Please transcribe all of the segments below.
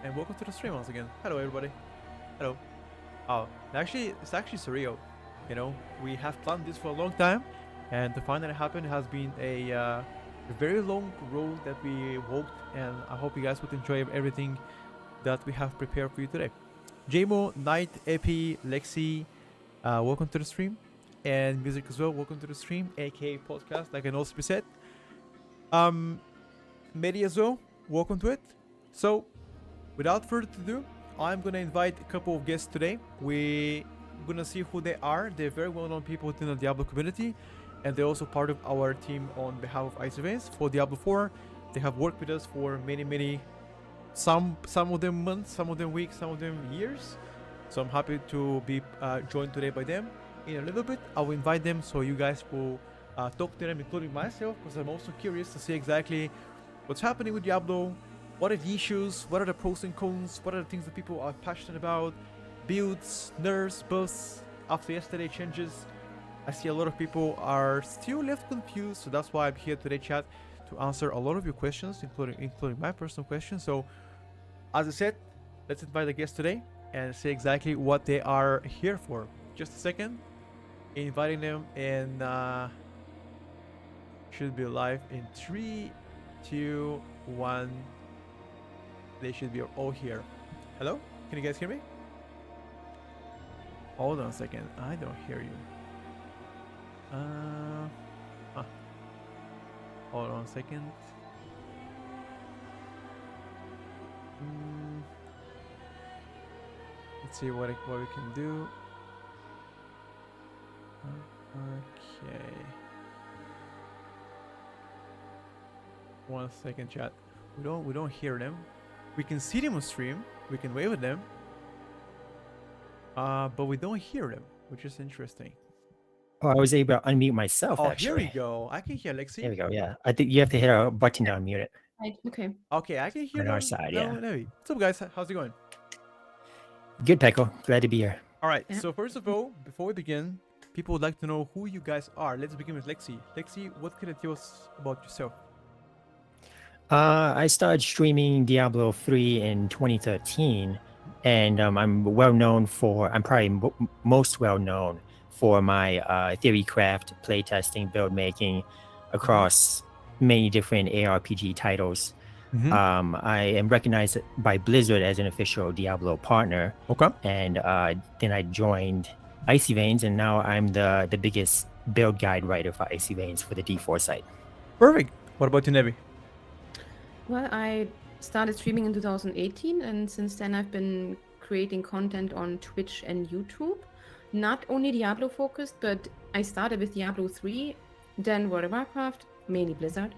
and welcome to the stream once again. Hello, everybody. Hello. It's actually surreal. You know, we have planned this for a long time, and to find that it happened has been a very long road that we walked, and I hope you guys would enjoy everything that we have prepared for you today. JMO, Knight, Epi, Lexi, welcome to the stream, and music as well. Welcome to the stream, aka podcast, like I also said. Medi as well. Welcome to it. So, without further ado, I'm gonna invite a couple of guests today. We're gonna see who they are. They're very well-known people within the Diablo community, and they're also part of our team on behalf of Ice Events for Diablo 4. They have worked with us for many, some of them months, some of them weeks, some of them years. So I'm happy to be joined today by them. In a little bit, I will invite them so you guys will talk to them, including myself, because I'm also curious to see exactly what's happening with Diablo, what are the issues, what are the pros and cons, what are the things that people are passionate about, builds, nerfs, buffs, after yesterday changes. I see a lot of people are still left confused, so that's why I'm here today, chat, to answer a lot of your questions, including my personal questions. So, as I said, let's invite the guests today and see exactly what they are here for. Just a second, inviting them, and should be live in 3, 2, 1. They should be all here. Hello? Can you guys hear me? Hold on a second. I don't hear you. Hold on a second. Let's see what we can do. Okay. One second, chat. We don't hear them. We can see them on stream. We can wave at them. But we don't hear them, which is interesting. Oh, I was able to unmute myself, Oh, actually. here we go. I can hear Lexi. There we go, yeah. I think you have to hit a button to unmute it. Right, okay. Okay, I can hear On them. our side, No, yeah. no. What's up, guys? How's it going? Good, Peko. Glad to be here. All right. Yeah. So first of all, before we begin, people would like to know who you guys are. Let's begin with Lexi. Lexi, what can you tell us about yourself? I started streaming Diablo 3 in 2013, and I'm probably most well known for my theory craft, playtesting, build making across many different ARPG titles. I am recognized by Blizzard as an official Diablo partner. Okay. And then I joined Icy Veins, and now I'm the biggest build guide writer for Icy Veins for the D4 site. Perfect. What about you, Nevi? Well, I started streaming in 2018, and since then I've been creating content on Twitch and YouTube. Not only Diablo focused, but I started with Diablo 3, then World of Warcraft, mainly Blizzard.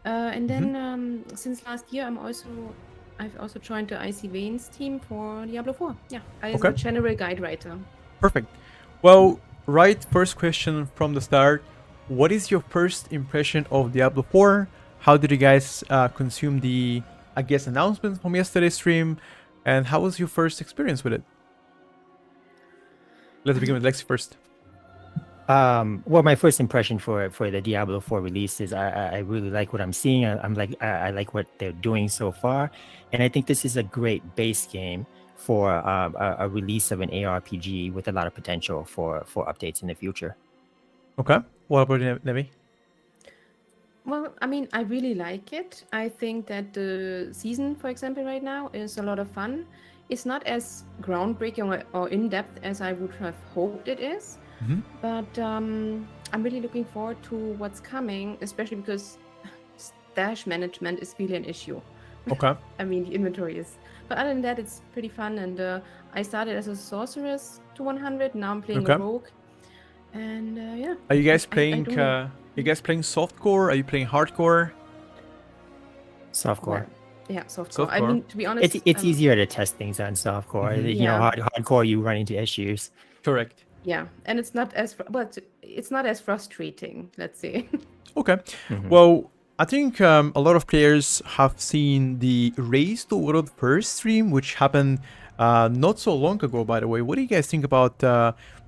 And then since last year, I've also joined the Icy Veins team for Diablo 4. Yeah, as a general guide writer. Perfect. Well, right, first question from the start. What is your first impression of Diablo 4? How did you guys consume the, I guess, announcements from yesterday's stream? And how was your first experience with it? Let's begin with Lexi first. Well, my first impression for the Diablo 4 release is I really like what I'm seeing. I like what they're doing so far, and I think this is a great base game for a release of an ARPG with a lot of potential for updates in the future. Okay. What about you, Nevi? Well, I mean, I really like it. I think that the season, for example, right now is a lot of fun. It's not as groundbreaking or in-depth as I would have hoped it is. But I'm really looking forward to what's coming, especially because stash management is really an issue. Okay. I mean, the inventory is. But other than that, it's pretty fun. And I started as a sorceress to 100. Now I'm playing a rogue. And yeah. Are you guys playing? You guys playing softcore? Are you playing hardcore? Softcore. Yeah, softcore. I mean, to be honest, it's easier to test things on softcore. You know, hardcore you run into issues. Correct. Yeah, and it's not as frustrating, let's say. Okay. Well, I think a lot of players have seen the Race to World First stream, which happened not so long ago, by the way. What do you guys think about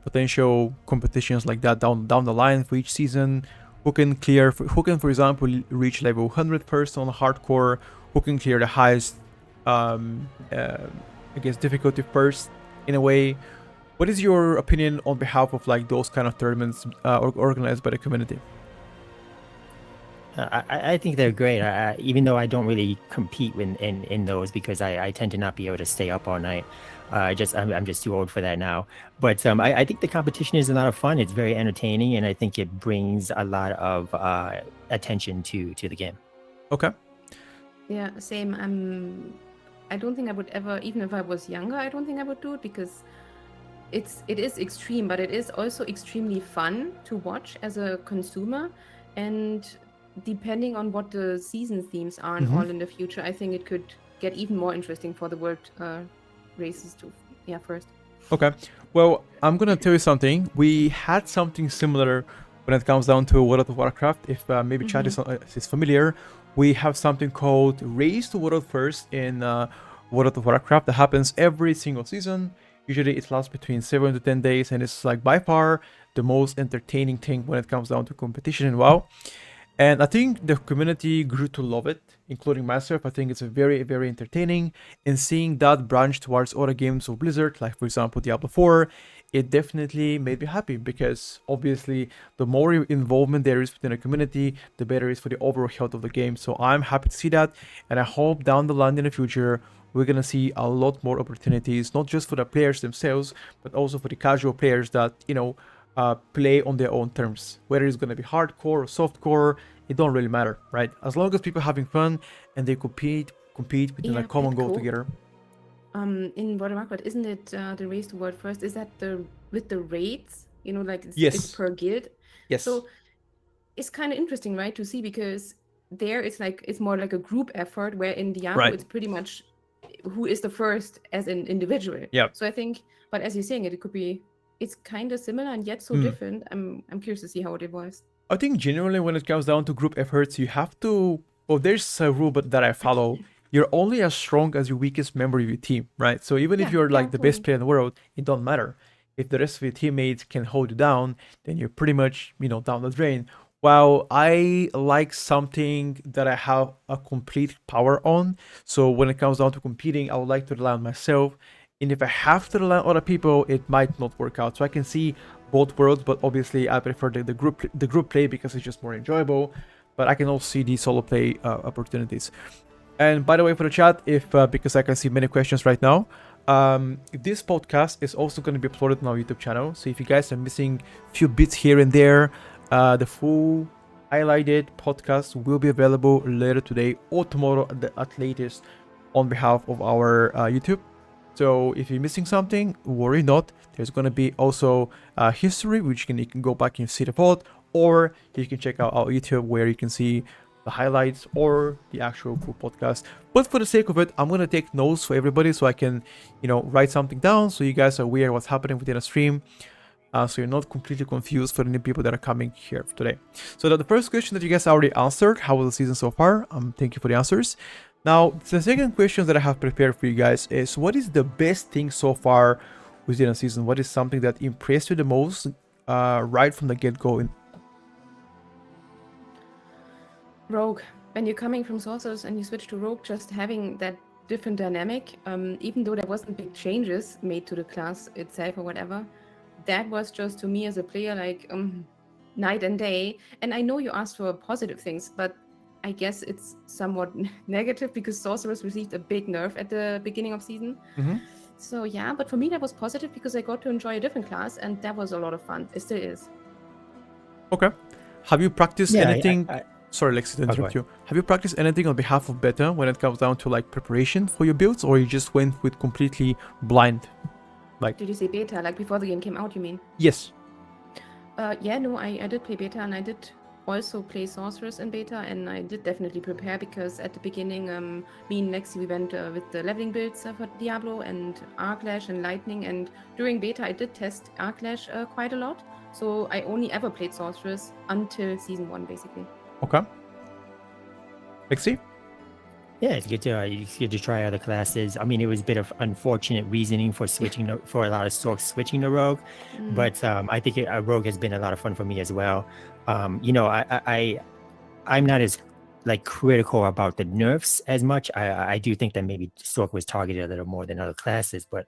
potential competitions like that down the line for each season? Who can, for example, reach level 100 first on hardcore? Who can clear the highest I guess difficulty first in a way. What is your opinion on behalf of like those kind of tournaments organized by the community? I think they're great. Even though I don't really compete in those because I tend to not be able to stay up all night. I'm just too old for that now. But I think the competition is a lot of fun. It's very entertaining, and I think it brings a lot of attention to the game. Okay. Yeah, same. I don't think I would ever, even if I was younger, I don't think I would do it because it is extreme, but it is also extremely fun to watch as a consumer. And depending on what the season themes are and all in the future, I think it could get even more interesting for the world races to first. Okay. Well, I'm gonna tell you something. We had something similar when it comes down to World of Warcraft. If maybe Chad is familiar, we have something called Race to World First in World of Warcraft that happens every single season. Usually it lasts between 7 to 10 days, and it's like by far the most entertaining thing when it comes down to competition in WoW. And I think the community grew to love it, including myself. I think it's a very, very entertaining. And seeing that branch towards other games of Blizzard, like for example Diablo 4, it definitely made me happy because obviously the more involvement there is within a community, the better it is for the overall health of the game. So I'm happy to see that, and I hope down the line in the future we're gonna see a lot more opportunities, not just for the players themselves, but also for the casual players that play on their own terms. Whether it's gonna be hardcore or softcore, it don't really matter, right? As long as people are having fun and they compete within a common goal together. In World of Warcraft, isn't it the Race to World First? Is that with the raids? Like Yes. it's per guild. Yes. So it's kind of interesting, right, to see, because there it's more like a group effort, where in Diablo Right. it's pretty much who is the first as an individual. Yeah. So I think, but as you're saying, it could be, it's kind of similar and yet so different. I'm curious to see how it evolves. I think generally when it comes down to group efforts, you have to. Well, there's a rule that I follow. You're only as strong as your weakest member of your team, right? So even if you're like the best player in the world, it don't matter. If the rest of your teammates can hold you down, then you're pretty much, down the drain. While I like something that I have a complete power on, so when it comes down to competing, I would like to rely on myself. And if I have to rely on other people, it might not work out. So I can see both worlds, but obviously I prefer the group play because it's just more enjoyable. But I can also see the solo play opportunities. And by the way, for the chat, if because I can see many questions right now, this podcast is also going to be uploaded on our YouTube channel. So if you guys are missing a few bits here and there, the full highlighted podcast will be available later today or tomorrow at latest on behalf of our YouTube. So if you're missing something, worry not. There's going to be also history, which you can go back and see the VOD, or you can check out our YouTube where you can see the highlights or the actual full podcast. But for the sake of it, I'm going to take notes for everybody so I can, write something down so you guys are aware of what's happening within a stream. So you're not completely confused for the new people that are coming here today. So the first question that you guys already answered, how was the season so far? Thank you for the answers. Now, the second question that I have prepared for you guys is, what is the best thing so far within a season? What is something that impressed you the most right from the get-go? Rogue. When you're coming from Sorcerers and you switch to Rogue, just having that different dynamic, even though there wasn't big changes made to the class itself or whatever, that was just, to me as a player, like night and day. And I know you asked for positive things, but I guess it's somewhat negative because Sorcerers received a big nerf at the beginning of season. So yeah, but for me that was positive because I got to enjoy a different class, and that was a lot of fun. It still is. Okay. Have you practiced anything? Sorry, Lexi, to interrupt you. Have you practiced anything on behalf of beta when it comes down to like preparation for your builds, or you just went with completely blind? Like, did you say beta? Like before the game came out, you mean? Yes. Yeah, no, I did play beta, and I did also play Sorcerers in beta, and I did definitely prepare because at the beginning, me and Lexi, we went with the leveling builds for Diablo and Arclash and Lightning, and during beta I did test Arclash quite a lot, so I only ever played Sorcerers until Season 1, basically. Okay. Lexi? Yeah, it's good to try other classes. I mean, it was a bit of unfortunate reasoning for switching for a lot of sorts switching to Rogue, but I think Rogue has been a lot of fun for me as well. I'm not as like critical about the nerfs as much. I do think that maybe Stork was targeted a little more than other classes, but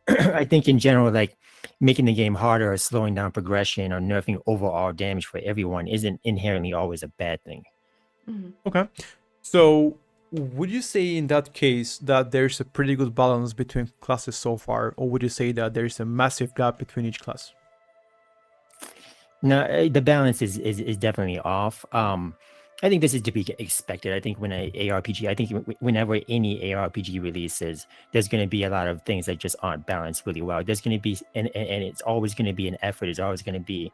I think in general, like making the game harder or slowing down progression or nerfing overall damage for everyone isn't inherently always a bad thing. Okay. So would you say in that case that there's a pretty good balance between classes so far, or would you say that there's a massive gap between each class? No, the balance is definitely off. I think this is to be expected. I think when a ARPG, I think whenever any ARPG releases, there's going to be a lot of things that just aren't balanced really well. There's going to be, and it's always going to be an effort. It's always going to be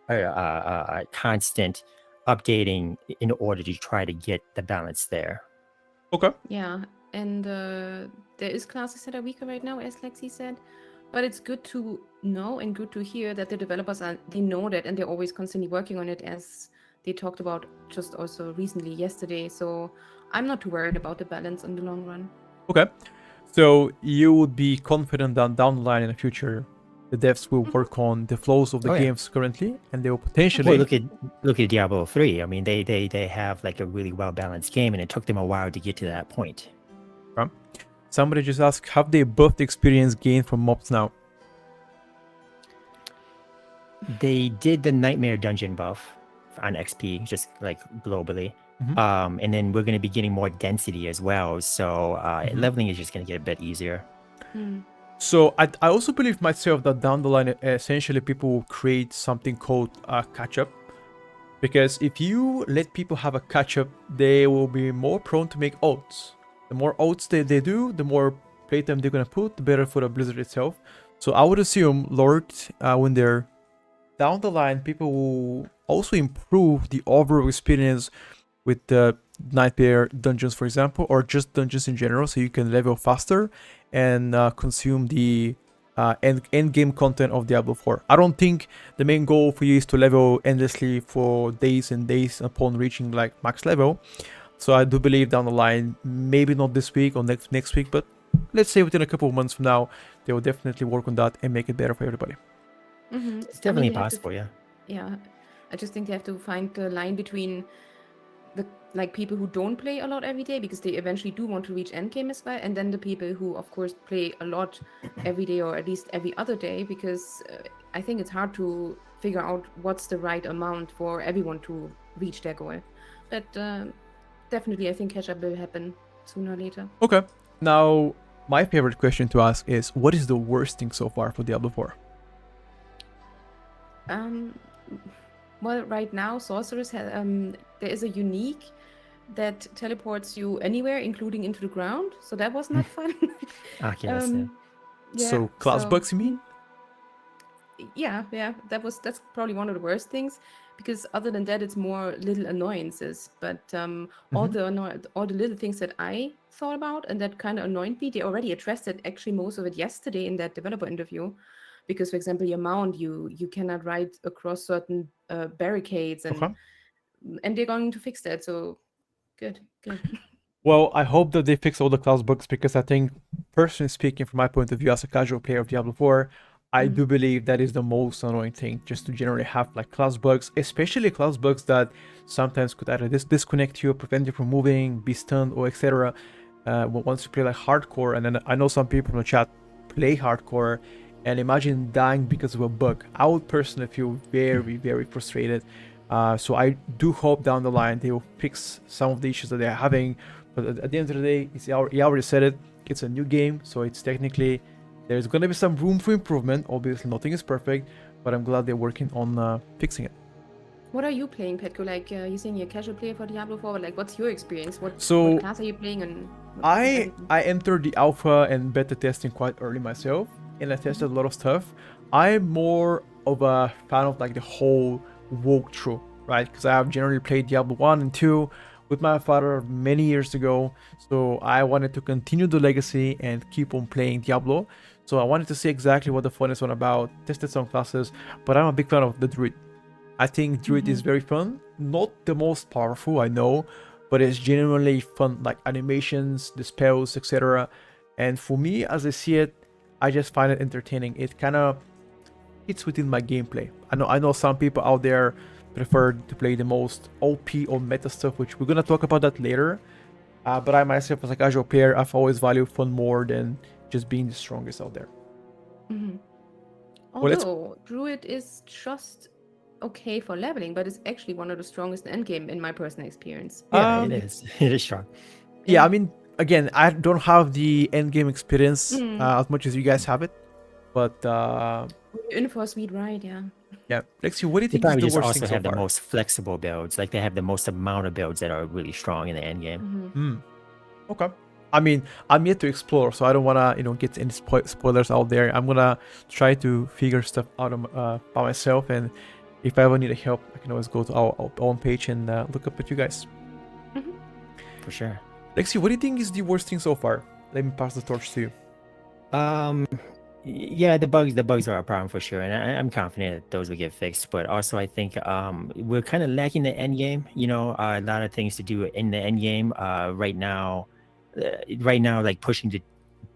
a constant updating in order to try to get the balance there. Okay. Yeah, and there is classes that are weaker right now, as Lexi said, but it's good to know and good to hear that the developers they know that and they're always constantly working on it, as they talked about just also recently yesterday. So I'm not too worried about the balance in the long run. Okay. So you would be confident that down the line in the future, the devs will work on the flows of the Oh, yeah. games currently, and they will potentially. Well, look at Diablo 3. I mean, they have like a really well balanced game, and it took them a while to get to that point. Somebody just asked, have they buffed the experience gained from mobs now? They did the Nightmare Dungeon buff on XP, just like globally. And then we're going to be getting more density as well. So leveling is just going to get a bit easier. So I also believe myself that down the line, essentially people will create something called a catch-up. Because if you let people have a catch-up, they will be more prone to make ults. The more ults they do, the more playtime they're going to put, the better for the Blizzard itself. So I would assume, Lord, when they're down the line, people will also improve the overall experience with the Nightmare dungeons, for example, or just dungeons in general, so you can level faster and consume the end game content of Diablo 4. I don't think the main goal for you is to level endlessly for days and days upon reaching like max level. So I do believe down the line, maybe not this week or next week, but let's say within a couple of months from now, they will definitely work on that and make it better for everybody. It's definitely possible, yeah. Yeah, I just think they have to find the line between the like people who don't play a lot every day because they eventually do want to reach endgame as well, and then the people who of course play a lot every day or at least every other day, because I think it's hard to figure out what's the right amount for everyone to reach their goal. But definitely I think catch-up will happen sooner or later. Okay, now my favorite question to ask is, what is the worst thing so far for Diablo 4? Well, right now, sorcerers have there is a unique that teleports you anywhere, including into the ground. So that was not fun. Okay, yeah. So class bugs, you mean? Yeah, that's probably one of the worst things, because other than that, it's more little annoyances. But all the little things that I thought about and that kind of annoyed me, they already addressed it. Actually, most of it yesterday in that developer interview. Because, for example, your mount, you cannot ride across certain barricades, and they're going to fix that. So good. Well, I hope that they fix all the class bugs, because I think, personally speaking, from my point of view as a casual player of Diablo 4, I do believe that is the most annoying thing, just to generally have like class bugs, especially class bugs that sometimes could either disconnect you, prevent you from moving, be stunned, or etc. Once you play like hardcore, and then I know some people in the chat play hardcore, and imagine dying because of a bug. I would personally feel very, very frustrated. So I do hope down the line they will fix some of the issues that they're having. But at the end of the day, he already said it, it's a new game, so it's technically, there's going to be some room for improvement. Obviously, nothing is perfect, but I'm glad they're working on fixing it. What are you playing, Petko? Like, you're saying you're a casual player for Diablo 4, but like, what's your experience? What class are you playing? And I entered the alpha and beta testing quite early myself, and I tested a lot of stuff. I'm more of a fan of like the whole walkthrough, right? Because I have generally played Diablo 1 and 2 with my father many years ago, so I wanted to continue the legacy and keep on playing Diablo. So I wanted to see exactly what the fun is all about, tested some classes, but I'm a big fan of the Druid. I think Druid is very fun, not the most powerful, I know, but it's genuinely fun, like animations, the spells, etc. And for me, as I see it, I just find it entertaining. It kind of fits within my gameplay. I know some people out there prefer to play the most OP or meta stuff, which we're gonna talk about that later. But I myself, as a casual player, I've always valued fun more than just being the strongest out there. Mhm. Well, let's Although Druid is just okay for leveling, but it's actually one of the strongest in Endgame in my personal experience. Yeah, it um is. It is strong. yeah, I mean, again, I don't have the end game experience Mm. as much as you guys have it, but You're in for a sweet ride, yeah. yeah. Lexi, what do you They think is probably the just worst thing also so have the far? most flexible builds. Like they have the most amount of builds that are really strong in the end game. Mm-hmm. Okay. I mean, I'm yet to explore, so I don't wanna, get any spoilers out there. I'm gonna try to figure stuff out by myself, and if I ever need help, I can always go to our own page and look up at you guys. Mm-hmm. For sure. Lexi, what do you think is the worst thing so far? Let me pass the torch to you. Yeah, the bugs are a problem for sure, and I'm confident that those will get fixed. But also, I think we're kind of lacking the end game. A lot of things to do in the end game. Right now, like pushing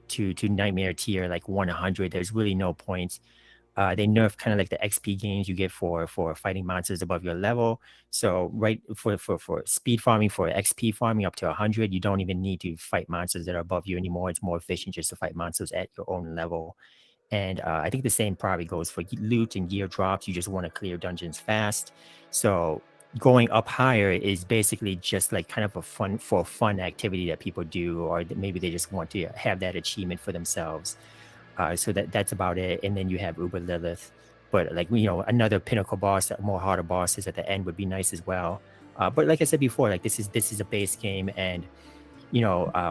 to nightmare tier like 100. There's really no point. They nerf kind of like the XP gains you get for fighting monsters above your level. So right for speed farming, for XP farming up to 100, you don't even need to fight monsters that are above you anymore. It's more efficient just to fight monsters at your own level. And I think the same probably goes for loot and gear drops. You just want to clear dungeons fast. So going up higher is basically just like kind of a fun activity that people do, or that maybe they just want to have that achievement for themselves. So that's about it. And then you have Uber Lilith, but like another pinnacle boss, more harder bosses at the end would be nice as well. But like I said before, like this is a base game, and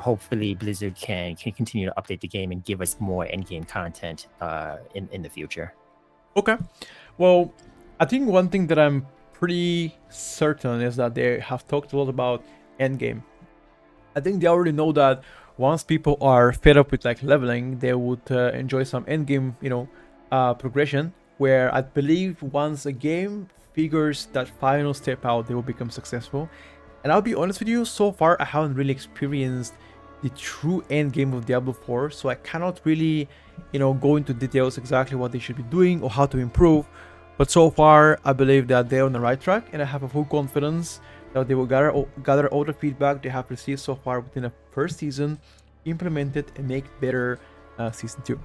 hopefully Blizzard can continue to update the game and give us more end game content in the future. Okay. Well, I think one thing that I'm pretty certain is that they have talked a lot about endgame. I think they already know that once people are fed up with like leveling, they would enjoy some endgame, progression. Where I believe once a game figures that final step out, they will become successful. And I'll be honest with you, so far I haven't really experienced the true end game of Diablo 4, so I cannot really, go into details exactly what they should be doing or how to improve. But so far, I believe that they're on the right track, and I have a full confidence that they will gather all the feedback they have received so far within the first season, implement it, and make better season 2.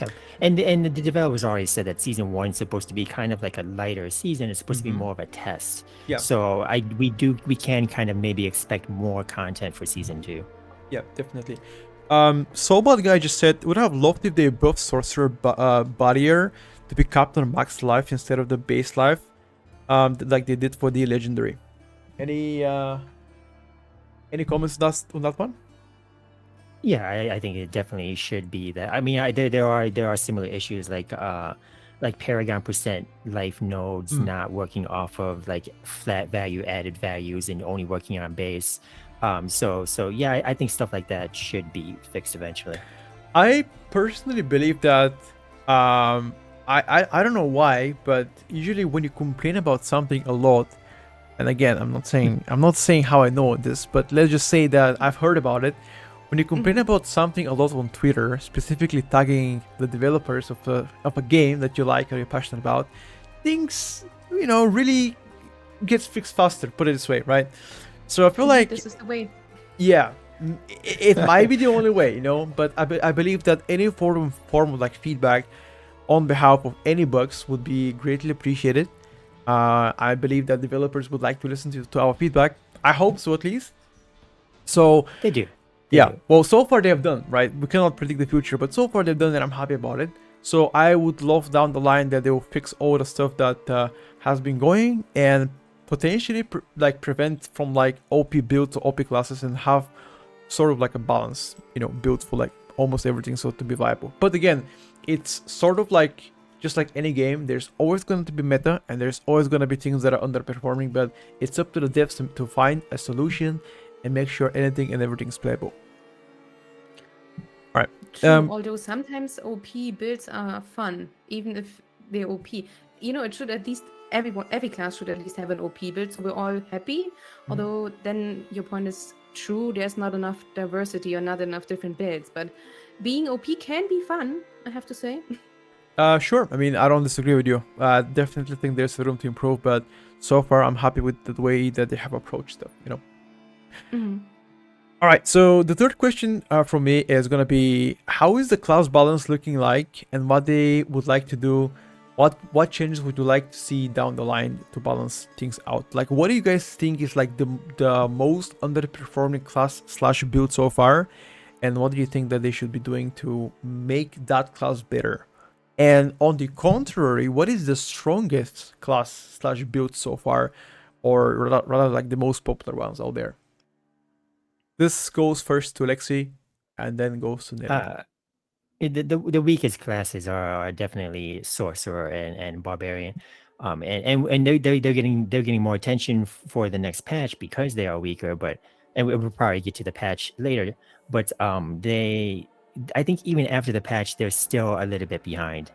Yeah. And the developers already said that season 1 is supposed to be kind of like a lighter season. It's supposed to be more of a test. Yeah. So we can kind of maybe expect more content for season 2. Yeah, definitely. Soulbot guy just said, would have loved if they buffed Sorcerer Barrier to be capped on max life instead of the base life, like they did for the legendary. Any comments on that one? Yeah, I think it definitely should be that. I mean, there are similar issues like Paragon percent life nodes not working off of like flat value added values and only working on base. So yeah, I think stuff like that should be fixed eventually. I personally believe that I don't know why, but usually when you complain about something a lot, and again, I'm not saying how I know this, but let's just say that I've heard about it. When you complain about something a lot on Twitter, specifically tagging the developers of a game that you like or you're passionate about, things really gets fixed faster. Put it this way, right? So I feel like this is the way. yeah, it might be the only way, but I believe that any form of like feedback on behalf of any bugs would be greatly appreciated. I believe that developers would like to listen to our feedback. I hope so, at least. So They do. Yeah, well, so far they have done, right? We cannot predict the future, but so far they've done, and I'm happy about it. So I would love down the line that they will fix all the stuff that has been going and potentially prevent from like OP build to OP classes and have sort of like a balance, built for like almost everything, so to be viable. But again, it's sort of like just like any game, there's always going to be meta and there's always going to be things that are underperforming, but it's up to the devs to find a solution and make sure anything and everything's playable. All right. True, although sometimes OP builds are fun, even if they're OP. It should at least every class should at least have an OP build, so we're all happy. Although then your point is true, there's not enough diversity or not enough different builds. But being OP can be fun, I have to say. Sure. I mean, I don't disagree with you. Definitely think there's room to improve, but so far I'm happy with the way that they have approached stuff. Hmm. All right. So the third question from me is gonna be, how is the class balance looking like, and what they would like to do? What changes would you like to see down the line to balance things out? Like, what do you guys think is like the most underperforming class slash build so far, and what do you think that they should be doing to make that class better? And on the contrary, what is the strongest class slash build so far, or rather like the most popular ones out there? This goes first to Lexi, and then goes to Nelly. Uh, the weakest classes are definitely sorcerer and barbarian, and they're getting more attention for the next patch because they are weaker. But and we'll probably get to the patch later. But I think even after the patch, they're still a little bit behind.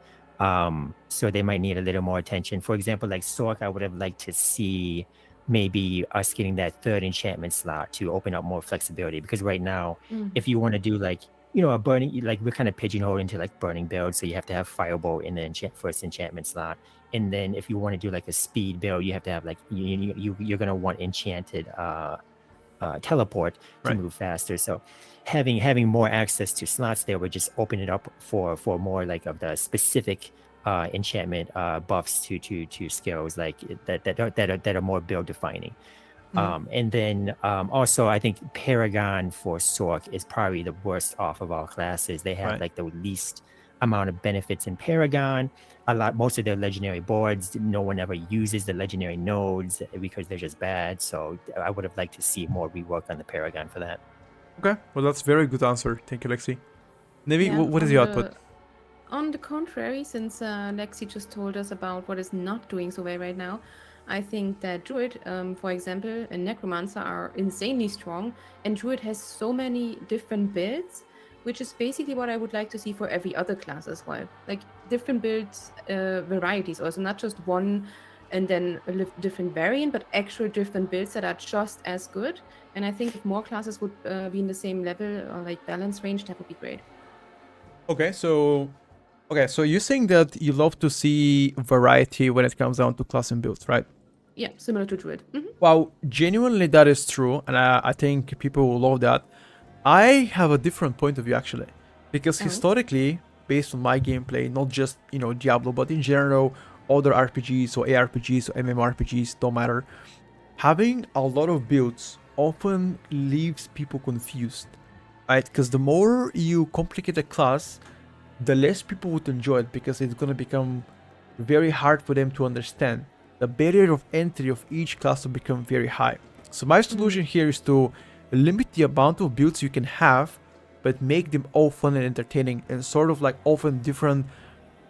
So they might need a little more attention. For example, like Sork, I would have liked to see maybe us getting that third enchantment slot to open up more flexibility, because right now, if you want to do like a burning, like we're kind of pigeonholed into like burning build, so you have to have firebolt in the first enchantment slot, and then if you want to do like a speed build, you have to have like you're gonna want enchanted teleport to Right. move faster. So having more access to slots there would just open it up for more like of the specific enchantment buffs to skills like that are more build defining. And then also, I think Paragon for Sork is probably the worst off of all classes. They have Right. like the least amount of benefits in Paragon. Most of their legendary boards, no one ever uses the legendary nodes because they're just bad. So I would have liked to see more rework on the Paragon for that. Okay. Well, that's a very good answer. Thank you, Lexi. Maybe Yeah, what is your output? on the contrary, since Lexi just told us about what is not doing so well right now, I think that Druid, for example, and Necromancer are insanely strong, and Druid has so many different builds, which is basically what I would like to see for every other class as well. Like different builds, varieties, also not just one and then a different variant, but actual different builds that are just as good. And I think if more classes would be in the same level or like balance range, that would be great. Okay. So you're saying that you love to see variety when it comes down to class and builds, right? Yeah, similar to Druid. Well, genuinely that is true, and I think people will love that. I have a different point of view actually, because Oh. historically, based on my gameplay, not just Diablo, but in general, other RPGs or ARPGs or MMORPGs, don't matter. Having a lot of builds often leaves people confused, right? Because the more you complicate a class, the less people would enjoy it because it's gonna become very hard for them to understand. The barrier of entry of each class will become very high. So my solution here is to limit the amount of builds you can have, but make them all fun and entertaining and sort of like often different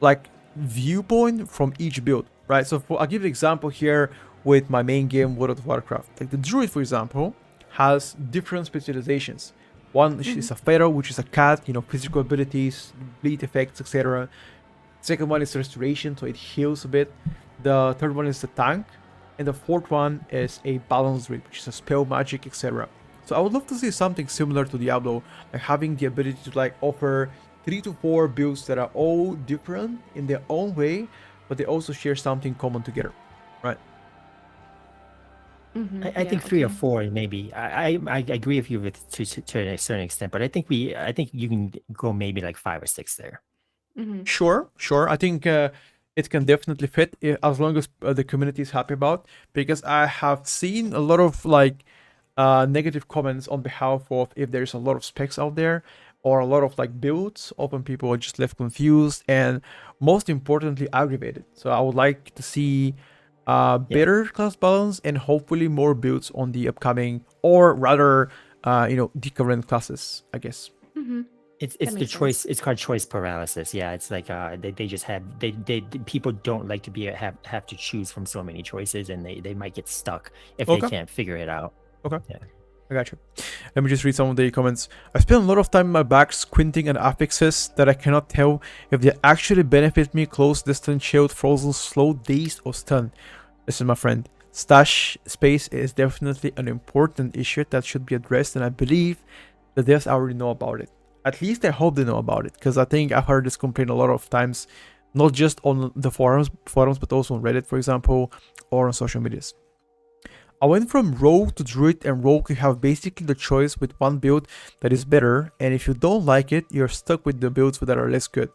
like viewpoint from each build, right? So I'll give an example here with my main game, World of Warcraft. Like the Druid, for example, has different specializations. One is a Pharaoh, which is a cat, physical abilities, bleed effects, etc. Second one is restoration, so it heals a bit. The third one is the tank, and the fourth one is a balance druid, which is a spell magic, etc. So I would love to see something similar to Diablo, like having the ability to like offer 3 to 4 builds that are all different in their own way, but they also share something common together, right? I think 3 or 4 maybe. I agree with you to a certain extent, but I think you can go maybe like 5 or 6 there. Sure. I think it can definitely fit as long as the community is happy about. Because I have seen a lot of like negative comments on behalf of if there's a lot of specs out there or a lot of like builds. Often people are just left confused and most importantly aggravated. So I would like to see better class balance and hopefully more builds on the upcoming or rather the current classes, I guess. It's That the makes choice. sense. It's called choice paralysis. Yeah, it's like they just have people don't like to have to choose from so many choices, and they might get stuck if they Okay. can't figure it out. Okay. Yeah. I got you. Let me just read some of the comments. I spend a lot of time in my back squinting at affixes that I cannot tell if they actually benefit me. Close, distant, shield, frozen, slow, dazed, or stunned. Listen, my friend. Stash space is definitely an important issue that should be addressed, and I believe the devs already know about it. At least I hope they know about it, because I think I've heard this complaint a lot of times not just on the forums, but also on Reddit, for example, or on social medias. I went from Rogue to Druid, and Rogue you have basically the choice with one build that is better, and if you don't like it, you're stuck with the builds that are less good.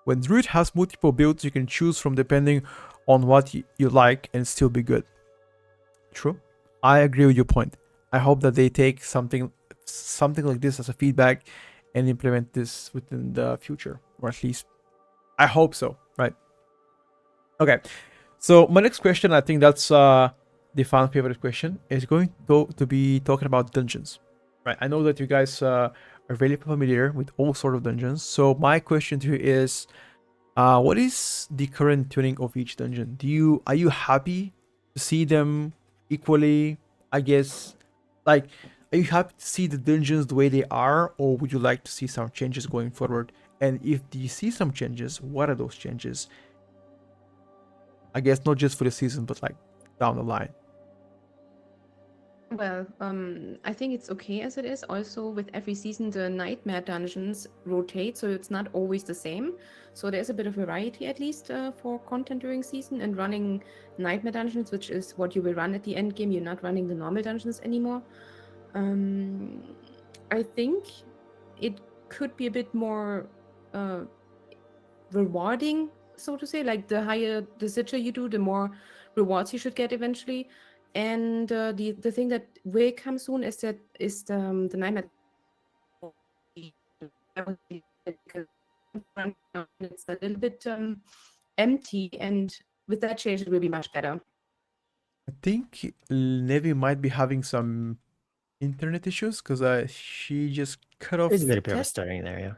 When Druid has multiple builds you can choose from depending on what you like and still be good. True. I agree with your point. I hope that they take something like this as a feedback and implement this within the future, or at least I hope so, right? Okay. So my next question, I think that's the fan favorite question, is going to be talking about dungeons, right? I know that you guys are really familiar with all sort of dungeons. So my question to you is, what is the current tuning of each dungeon? Are you happy to see them equally? I guess, like, are you happy to see the dungeons the way they are, or would you like to see some changes going forward? And if you see some changes, what are those changes? I guess not just for the season, but like down the line. Well, I think it's okay as it is. Also, with every season, the nightmare dungeons rotate, so it's not always the same. So there's a bit of variety, at least, for content during season. And running nightmare dungeons, which is what you will run at the end game, you're not running the normal dungeons anymore. I think it could be a bit more rewarding, so to say. Like the higher the sitter you do, the more rewards you should get eventually. And the thing that will come soon is the nightmare. It's a little bit empty, and with that change, it will be much better. I think Nevi might be having some internet issues because she just cut off. There's a little bit of a Test. stuttering there, yeah.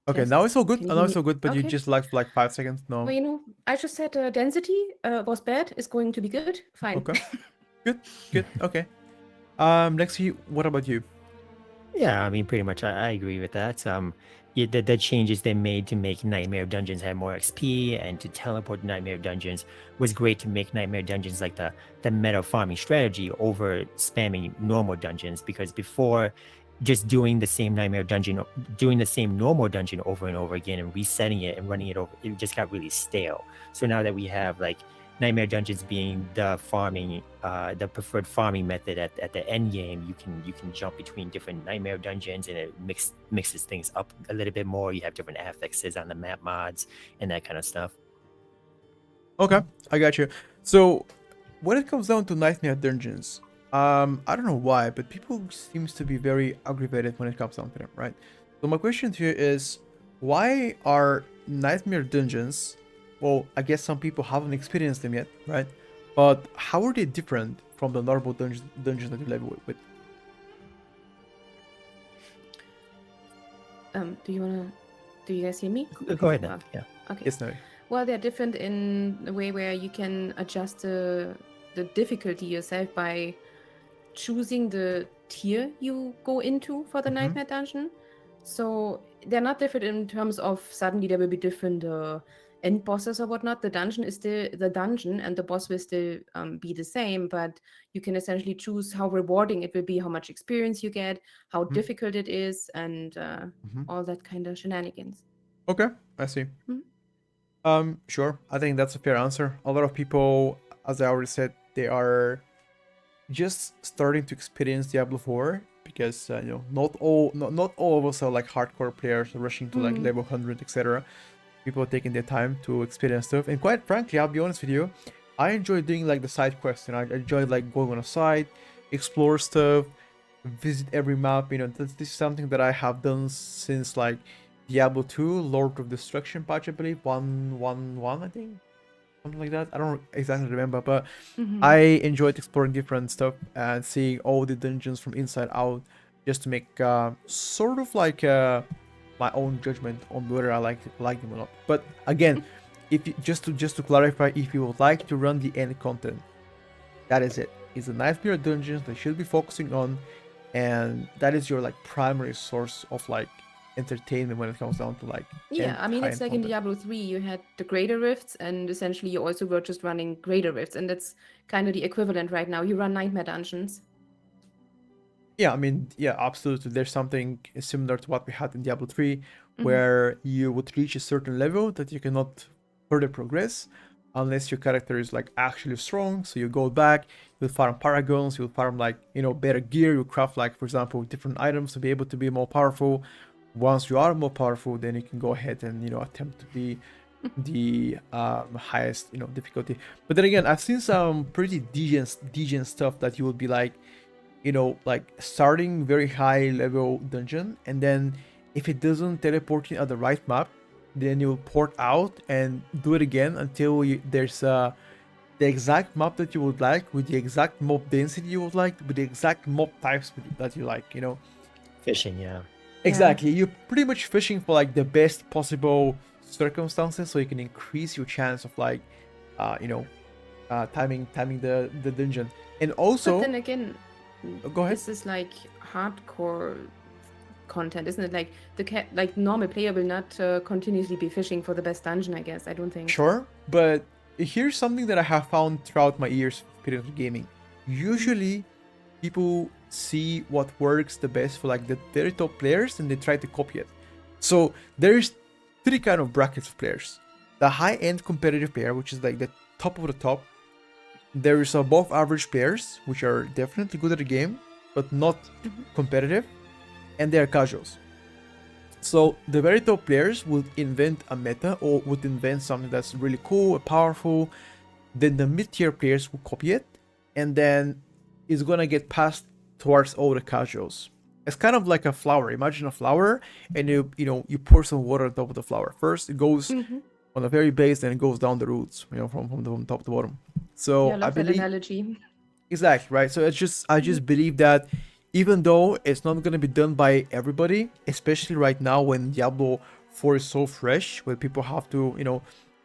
Okay, Test. now it's all good. Can you Now hear it's me? all good, but you Okay. just lagged for like 5 seconds. No. Well, I just said density was bad. Is going to be good. Fine. Okay. Good. Okay. Lexi, what about you? Yeah, I mean, pretty much, I agree with that. Yeah, the changes they made to make Nightmare Dungeons have more XP and to teleport Nightmare Dungeons was great to make Nightmare Dungeons like the meta farming strategy over spamming normal dungeons, because before just doing the same Nightmare Dungeon, doing the same normal dungeon over and over again and resetting it and running it over, it just got really stale. So now that we have like Nightmare Dungeons being the farming, the preferred farming method at the end game, you can jump between different Nightmare Dungeons, and it mixes things up a little bit more. You have different affixes on the map mods and that kind of stuff. Okay, I got you. So when it comes down to Nightmare Dungeons, I don't know why, but people seems to be very aggravated when it comes down to them, right? So my question to you is, why are Nightmare Dungeons? Well, I guess some people haven't experienced them yet, right? But how are they different from the normal dungeons that you level with? Do you guys hear me? Go ahead now. Yeah. Okay. Yes, no. Well, they're different in a way where you can adjust the difficulty yourself by choosing the tier you go into for the Nightmare Dungeon. So they're not different in terms of suddenly there will be different end bosses or whatnot. The dungeon is still the dungeon, and the boss will still be the same, but you can essentially choose how rewarding it will be, how much experience you get, how difficult it is, and all that kind of shenanigans. Okay, I see. Mhm. Sure. I think that's a fair answer. A lot of people, as I already said, they are just starting to experience Diablo 4 because not all of us are like hardcore players rushing to like level 100, etc. People are taking their time to experience stuff, and quite frankly, I'll be honest with you, I enjoy doing like the side quests, and I enjoy like going on a side, explore stuff, visit every map. This is something that I have done since like Diablo 2 Lord of Destruction patch, I believe, 1.1.1, I think, something like that. I don't exactly remember, but I enjoyed exploring different stuff and seeing all the dungeons from inside out, just to make sort of like my own judgment on whether I like them or not. But again, if you, just to clarify, if you would like to run the end content, that is it. It's the Nightmare dungeons that you should be focusing on, and that is your like primary source of like entertainment when it comes down to like Yeah, I mean, it's like in content. Diablo 3, you had the Greater Rifts, and essentially you also were just running Greater Rifts, and that's kind of the equivalent right now. You run Nightmare Dungeons. Yeah, I mean, yeah, absolutely. There's something similar to what we had in Diablo 3, where you would reach a certain level that you cannot further progress unless your character is like actually strong. So you go back, you'll farm paragons, you'll farm like, you know, better gear, you craft like, for example, different items to be able to be more powerful. Once you are more powerful, then you can go ahead and, you know, attempt to be the highest, you know, difficulty. But then again, I've seen some pretty degen stuff that you will be like, you know, like starting very high level dungeon, and then if it doesn't teleport you at the right map, then you'll port out and do it again until there's the exact map that you would like, with the exact mob density you would like, with the exact mob types that you like, you know. Fishing, yeah. Exactly. You're pretty much fishing for like the best possible circumstances so you can increase your chance of like you know, timing the dungeon. And also, But then again, go ahead. this is like hardcore content, isn't it? Like like normal player will not continuously be fishing for the best dungeon, I guess. I don't think. Sure, but here's something that I have found throughout my years of experience gaming. Usually, people see what works the best for like the very top players and they try to copy it. So there's three kind of brackets of players. The high-end competitive player, which is like the top of the top. There is above average players, which are definitely good at the game, but not competitive. And they are casuals. So the very top players would invent a meta or would invent something that's really cool, powerful. Then the mid-tier players will copy it, and then it's gonna get passed towards all the casuals. It's kind of like a flower. Imagine a flower, and you pour some water on top of the flower. First, it goes on the very base, then it goes down the roots, you know, from top to bottom. So Yeah, I love that analogy. exactly right. So I just believe that even though it's not gonna be done by everybody, especially right now when Diablo 4 is so fresh, where people have to, you know,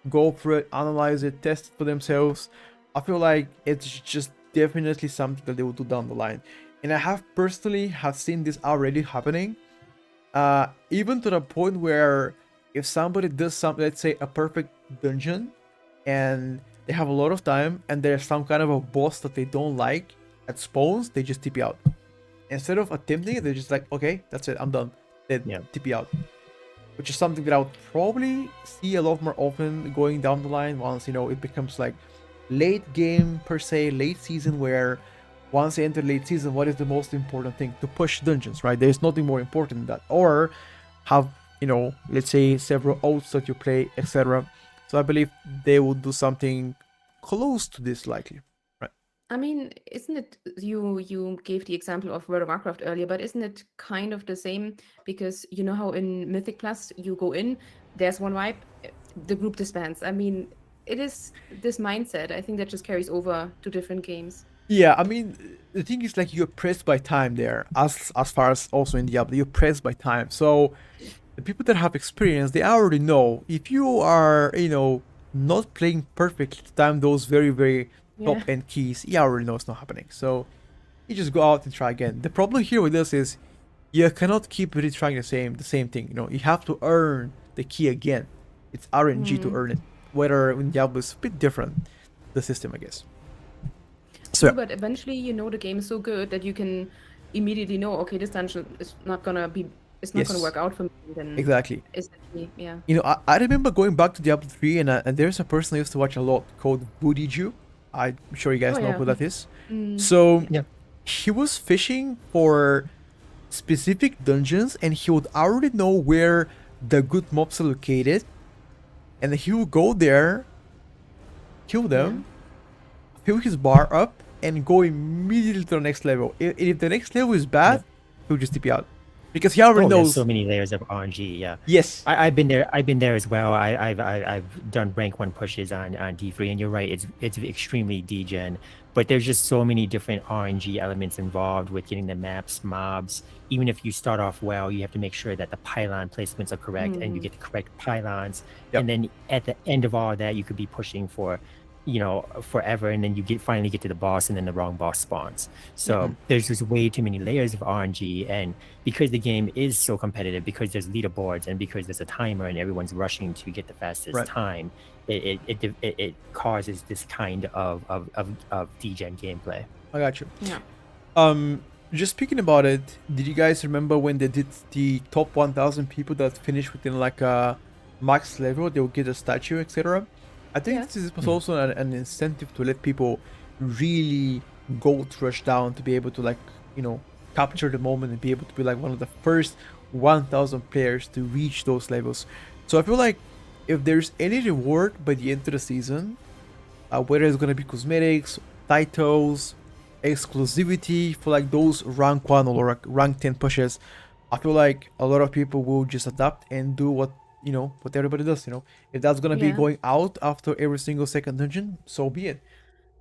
go through it, analyze it, test it for themselves, I feel like it's just definitely something that they will do down the line. And I have personally seen this already happening, even to the point where if somebody does something, let's say a perfect dungeon, and they have a lot of time, and there's some kind of a boss that they don't like at spawns, they just TP out. Instead of attempting it, they're just like, okay, that's it, I'm done. Then TP out. Which is something that I would probably see a lot more often going down the line once, you know, it becomes like late game per se, late season, where once you enter late season, what is the most important thing? To push dungeons, right? There's nothing more important than that. Or have, you know, let's say several oaths that you play, etc. So I believe they will do something close to this likely. I mean, isn't it, you gave the example of World of Warcraft earlier, but isn't it kind of the same? Because you know how in Mythic Plus you go in, there's one wipe, the group disbands. I mean, it is this mindset. I think that just carries over to different games. Yeah, I mean, the thing is like you're pressed by time there, as far as also in Diablo, you're pressed by time. So the people that have experience, they already know if you are, you know, not playing perfectly to time those very, very top end keys, you already know it's not happening. So you just go out and try again. The problem here with this is you cannot keep retrying the same thing. You know, you have to earn the key again. It's RNG to earn it. Whether in Diablo is a bit different, the system, I guess. So, but eventually, you know, the game is so good that you can immediately know, okay, this dungeon is not gonna be, it's not gonna work out for me. Then exactly. Essentially, yeah. You know, I remember going back to Diablo 3, and there's a person I used to watch a lot called Boodiju. I'm sure you guys know who that is. So he was fishing for specific dungeons, and he would already know where the good mobs are located, and he would go there, kill them, fill his bar up, and go immediately to the next level. If the next level is bad, he'll just TP out. Because he already knows. There's so many layers of RNG. Yeah. Yes. I've been there. I've been there as well. I've done rank 1 pushes on D3, and you're right. It's extremely degen, but there's just so many different RNG elements involved with getting the maps, mobs. Even if you start off well, you have to make sure that the pylon placements are correct and you get the correct pylons. And then at the end of all that, you could be pushing for, you know, forever, and then you finally get to the boss, and then the wrong boss spawns. So there's just way too many layers of RNG, and because the game is so competitive, because there's leaderboards, and because there's a timer, and everyone's rushing to get the fastest time, it causes this kind of degen gameplay. I got you. Yeah. Just speaking about it, did you guys remember when they did the top 1,000 people that finished within like max level, they'll get a statue, etc. I think Yeah. this was also an incentive to let people really gold rush down to be able to like, you know, capture the moment and be able to be like one of the first 1,000 players to reach those levels. So I feel like if there's any reward by the end of the season, whether it's gonna be cosmetics, titles, exclusivity for like those rank 1 or like rank 10 pushes, I feel like a lot of people will just adapt and do what, you know, what everybody does, you know. If that's gonna be Yeah. going out after every single second dungeon, so be it.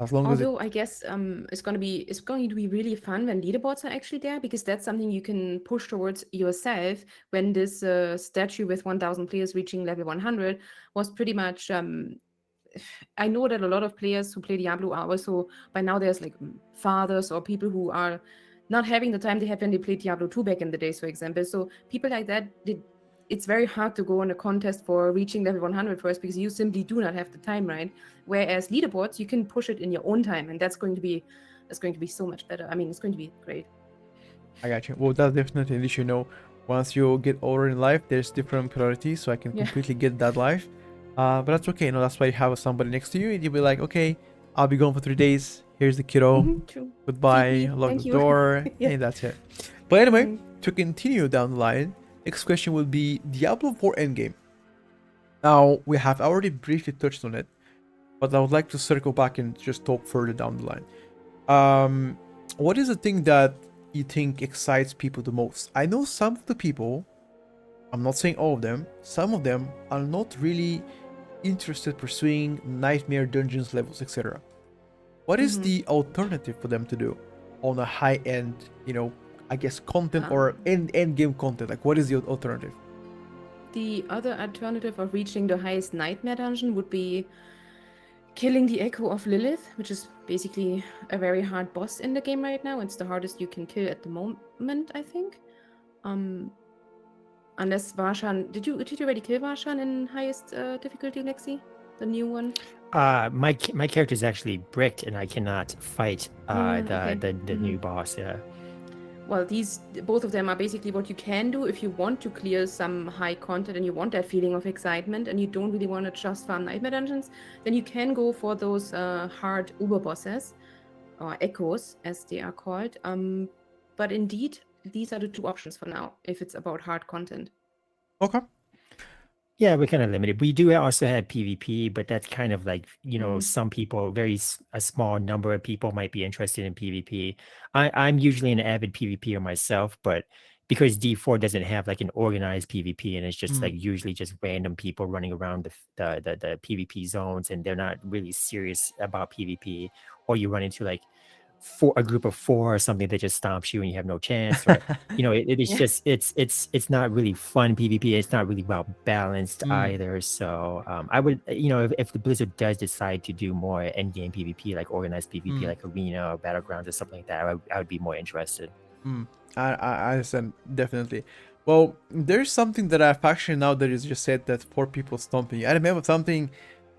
As long as it. Although I guess it's going to be really fun when leaderboards are actually there, because that's something you can push towards yourself. When this statue with 1,000 players reaching level 100 was pretty much I know that a lot of players who play Diablo are also, by now there's like fathers or people who are not having the time they had when they played Diablo 2 back in the days, for example. So people like that, it's very hard to go on a contest for reaching level 100 first, because you simply do not have the time, right? Whereas leaderboards, you can push it in your own time, and that's going to be so much better. I mean, it's going to be great. I got you. Well, that's definitely an issue. You know, once you get older in life, there's different priorities, so I can Yeah. completely get that life. But that's okay. You know, that's why you have somebody next to you, and you'll be like, okay, I'll be gone for 3 days. Here's the kiddo. True. Goodbye. Feed me. Lock Thank the you. door. Yeah. And that's it. But anyway, Mm. to continue down the line, next question will be Diablo 4 Endgame. Now, we have already briefly touched on it, but I would like to circle back and just talk further down the line. What is the thing that you think excites people the most? I know some of the people, I'm not saying all of them, some of them are not really interested pursuing nightmare dungeons levels, etc. What is the alternative for them to do on a high end, you know, I guess content or end game content? Like, what is the alternative? The other alternative of reaching the highest nightmare dungeon would be killing the Echo of Lilith, which is basically a very hard boss in the game right now. It's the hardest you can kill at the moment, I think. Unless Varshan, did you already kill Varshan in highest difficulty, Lexi? The new one? My character is actually bricked, and I cannot fight Okay. the new boss. Yeah. Well, both of them are basically what you can do if you want to clear some high content and you want that feeling of excitement and you don't really want to just farm nightmare dungeons. Then you can go for those hard uber bosses, or echoes as they are called. But indeed, these are the two options for now if it's about hard content. Okay. Yeah, we're kind of limited. We do also have PvP, but that's kind of like, you know, some people, a small number of people might be interested in PvP. I'm usually an avid PvPer myself, but because D4 doesn't have like an organized PvP, and it's just like usually just random people running around the PvP zones, and they're not really serious about PvP, or you run into like a group of 4 or something that just stomps you and you have no chance, or you know, it's Yeah. just it's not really fun PvP. It's not really well balanced either. So I would, you know, if the Blizzard does decide to do more endgame PvP, like organized PvP, like arena or battlegrounds or something like that, I would be more interested. I understand, definitely. Well, there's something that I've actually now that is just said that 4 people stomping you. I remember something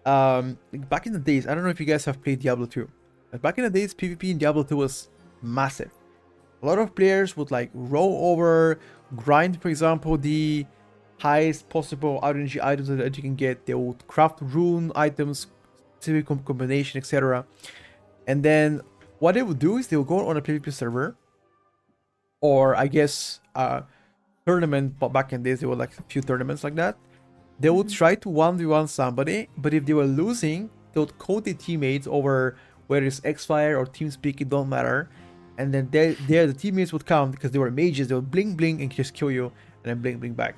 back in the days. I don't know if you guys have played Diablo 2. But back in the days, PvP in Diablo 2 was massive. A lot of players would like roll over, grind, for example, the highest possible RNG items that you can get. They would craft rune items, specific combination, etc. And then what they would do is they would go on a PvP server, or I guess tournament. But back in the days, there were like a few tournaments like that. They would try to 1v1 somebody, but if they were losing, they would call their teammates over, whether it's Xfire or TeamSpeak, it don't matter. And then the teammates would come because they were mages. They would bling bling and just kill you, and then bling bling back.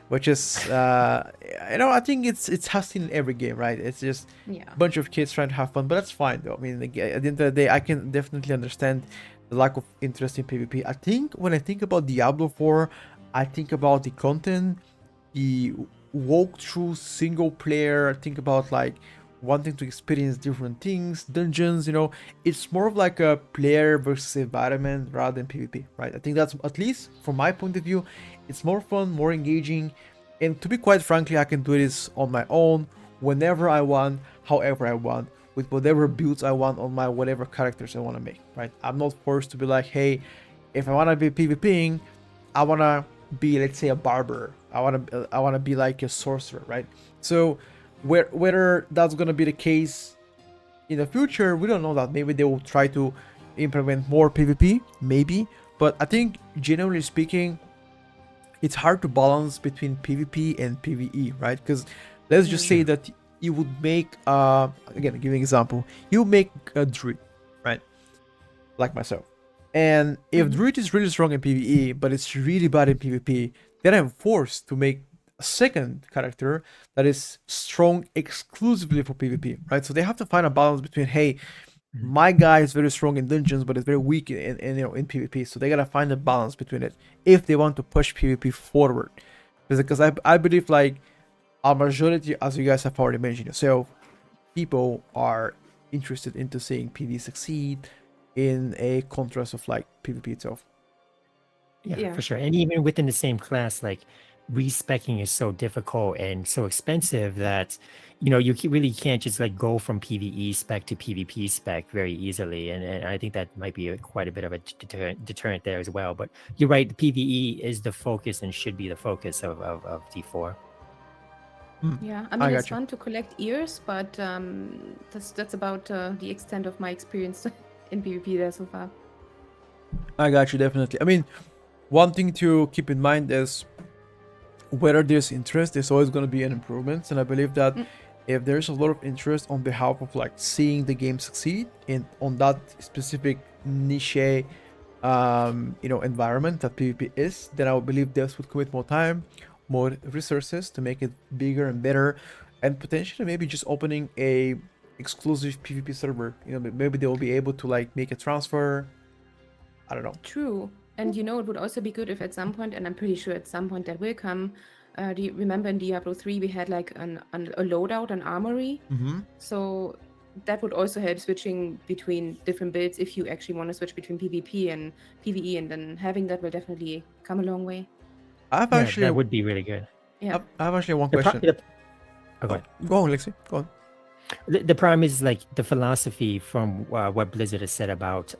Which is, you know, I think it's has seen in every game, right? It's just a bunch of kids trying to have fun, but that's fine though. I mean, at the end of the day, I can definitely understand the lack of interest in PvP. I think when I think about Diablo 4, I think about the content, the walkthrough single player. I think about like wanting to experience different things, dungeons, you know. It's more of like a player versus environment rather than PvP, right? I think that's, at least from my point of view, it's more fun, more engaging, and to be quite frankly, I can do this on my own, whenever I want, however I want, with whatever builds I want on my whatever characters I want to make, right? I'm not forced to be like, hey, if I want to be PvPing, I want to be, let's say, a barber. I want to be like a sorcerer, right? So whether that's gonna be the case in the future, we don't know that. Maybe they will try to implement more PvP, maybe. But I think generally speaking, it's hard to balance between PvP and PvE, right? Because let's just say that you would make again, giving example, you make a druid, right? Like myself. And if druid is really strong in PvE, but it's really bad in PvP, then I'm forced to make a second character that is strong exclusively for PvP, right? So they have to find a balance between, hey, my guy is very strong in dungeons, but is very weak in in PvP. So they gotta find a balance between it if they want to push PvP forward. Because I believe like a majority, as you guys have already mentioned yourself, people are interested into seeing PvE succeed in a contrast of like PvP itself. Yeah, for sure. And even within the same class, like respecking is so difficult and so expensive that you really can't just like go from PvE spec to PvP spec very easily. And I think that might be quite a bit of a deterrent there as well. But you're right, the PvE is the focus and should be the focus of D4. Yeah, I mean, it's fun to collect ears, but that's about the extent of my experience in PvP there so far. I got you, definitely. I mean, one thing to keep in mind is whether there's interest, there's always going to be an improvement. And I believe that if there's a lot of interest on behalf of like seeing the game succeed in on that specific niche environment that PvP is, then I would believe devs would commit more time, more resources to make it bigger and better, and potentially maybe just opening a exclusive PvP server. Maybe they will be able to like make a transfer. I don't know. True. And it would also be good if at some point, and I'm pretty sure at some point that will come, do you remember in Diablo 3 we had like a loadout, an armory? So that would also help switching between different builds if you actually want to switch between PvP and PvE, and then having that will definitely come a long way. That would be really good. Yeah. I have actually one question. Go on, Lexi. Go on. The problem is like the philosophy from what Blizzard has said about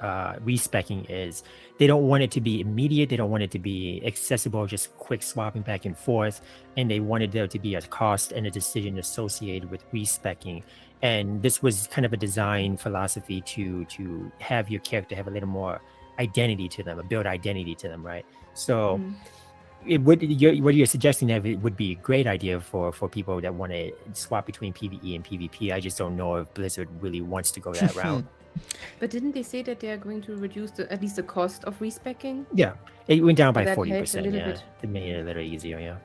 respecking is they don't want it to be immediate. They don't want it to be accessible, just quick swapping back and forth. And they wanted there to be a cost and a decision associated with respecking. And this was kind of a design philosophy to have your character have a little more identity to them, a build identity to them, right? So what you're suggesting that it would be a great idea for people that want to swap between PvE and PvP. I just don't know if Blizzard really wants to go that route. But didn't they say that they are going to reduce at least the cost of respecking? Yeah, it went down by that 40%. Yeah, it made it a little easier. Yeah.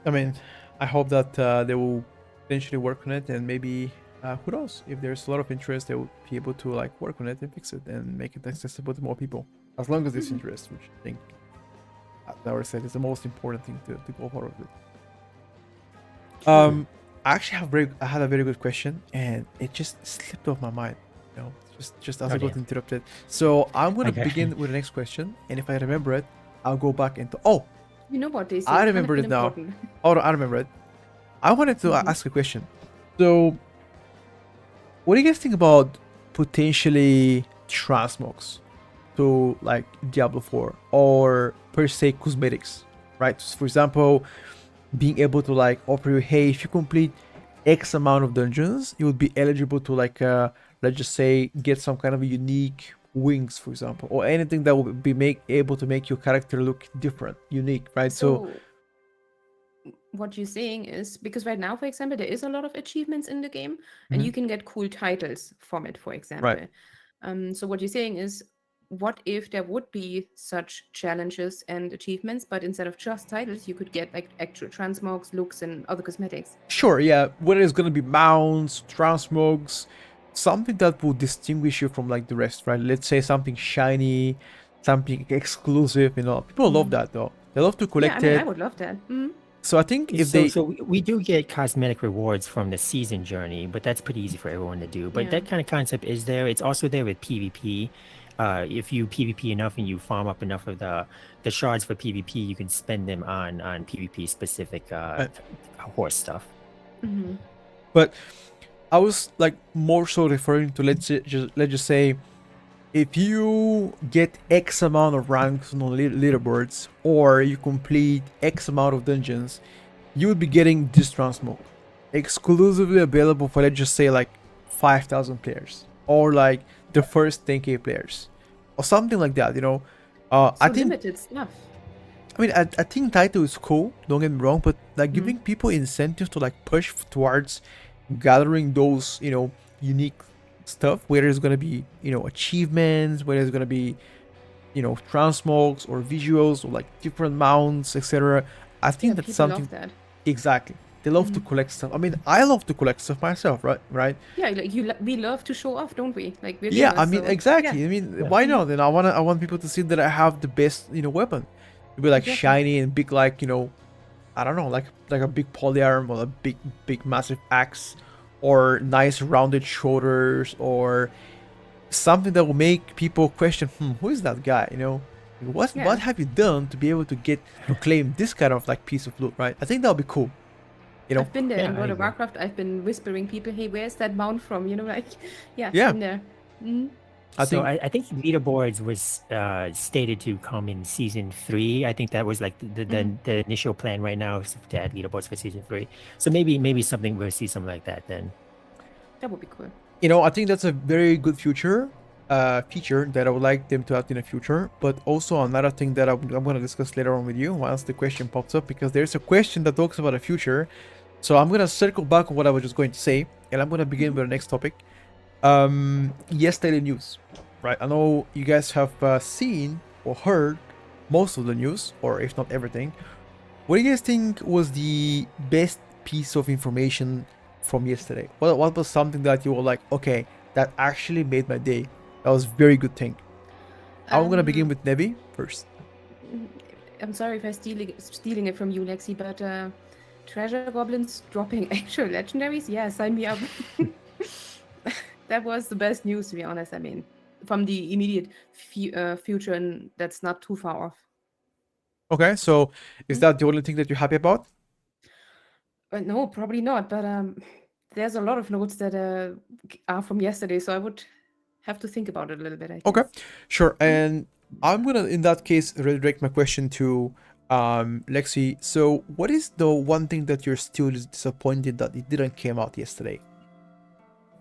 I mean, I hope that they will eventually work on it, and maybe who knows, if there's a lot of interest, they will be able to like work on it and fix it and make it accessible to more people, as long as there's interest, which I think, as I already said, is the most important thing to go forward with. I actually I had a very good question, and it just slipped off my mind. Just as I got interrupted. So I'm gonna begin with the next question, and if I remember it, I'll go back into. Oh, you know what they say. I remember it now. Oh, no, I remember it. I wanted to ask a question. So, what do you guys think about potentially transmogs to like Diablo 4 or per se cosmetics, right? For example, being able to like offer you, hey, if you complete X amount of dungeons, you would be eligible to like let's just say get some kind of a unique wings, for example, or anything that will be able to make your character look different, unique, right? So what you're saying is, because right now, for example, there is a lot of achievements in the game, and you can get cool titles from it, for example. Right. So what you're saying is, what if there would be such challenges and achievements, but instead of just titles, you could get like actual transmogs, looks, and other cosmetics? Sure, yeah. Whether it's gonna be mounts, transmogs, something that will distinguish you from like the rest, right? Let's say something shiny, something exclusive. People love that though. They love to collect it. I would love that. So I think so we do get cosmetic rewards from the season journey, but that's pretty easy for everyone to do. But that kind of concept is there. It's also there with PvP. If you PvP enough and you farm up enough of the shards for PvP, you can spend them on PvP specific horse stuff. But I was like more so referring to let's just say if you get X amount of ranks on the leaderboards, or you complete X amount of dungeons, you would be getting this transmog, exclusively available for, let's just say, like 5,000 players, or like the first 10k players, or something like that. So I think limited stuff. I think title is cool. Don't get me wrong, but like giving Mm. people incentives to like push towards gathering those unique stuff, whether it's gonna be achievements, whether it's gonna be transmogs or visuals or like different mounts, etc. I Yeah, think that's people something. love that. Exactly. They love to Mhm. collect stuff. I mean, I love to collect stuff myself, right? Right. Yeah, like we love to show off, don't we? Like we're Yeah. I gamers, mean, so yeah. exactly. I mean, Yeah. why Mhm. not? And I want people to see that I have the best weapon. To be like Exactly. shiny and big, like I don't know, like a big polyarm or a big massive axe, or nice rounded shoulders, or something that will make people question, who is that guy? What Yeah. have you done to be able to claim this kind of like piece of loot, right? I think that would be cool. You know? I've been there Yeah, in I World of agree. Warcraft. I've been whispering people, "Hey, where's that mount from?" Like, yeah, Yeah, been there. Mm. I So think. I think leaderboards was stated to come in season 3. I think that was like Mm. the initial plan right now is to add leaderboards for season 3. So maybe something we'll see something like that then. That would be cool. I think that's a very good feature that I would like them to add in the future. But also another thing that I'm going to discuss later on with you once the question pops up, because there's a question that talks about the future. So I'm going to circle back on what I was just going to say, and I'm going to begin Mhm. with the next topic. Yesterday news, right? I know you guys have seen or heard most of the news, or if not everything. What do you guys think was the best piece of information from yesterday? What was something that you were like, okay, that actually made my day? That was very good thing. I'm gonna begin Um, with Nevi first. mm, I'm sorry if I'm stealing it from you, Lexi, but treasure goblins dropping actual legendaries? Yeah, sign me up. That was the best news, to be honest. I mean, from the immediate future, and that's not too far off. Okay, so is Mm. that the only thing that you're happy about? No, probably not. But there's a lot of notes that are from yesterday, so I would have to think about it a little bit, I Okay, guess. sure. Mm. And I'm gonna, in that case, redirect my question to Lexi. So, what is the one thing that you're still disappointed that it didn't came out yesterday?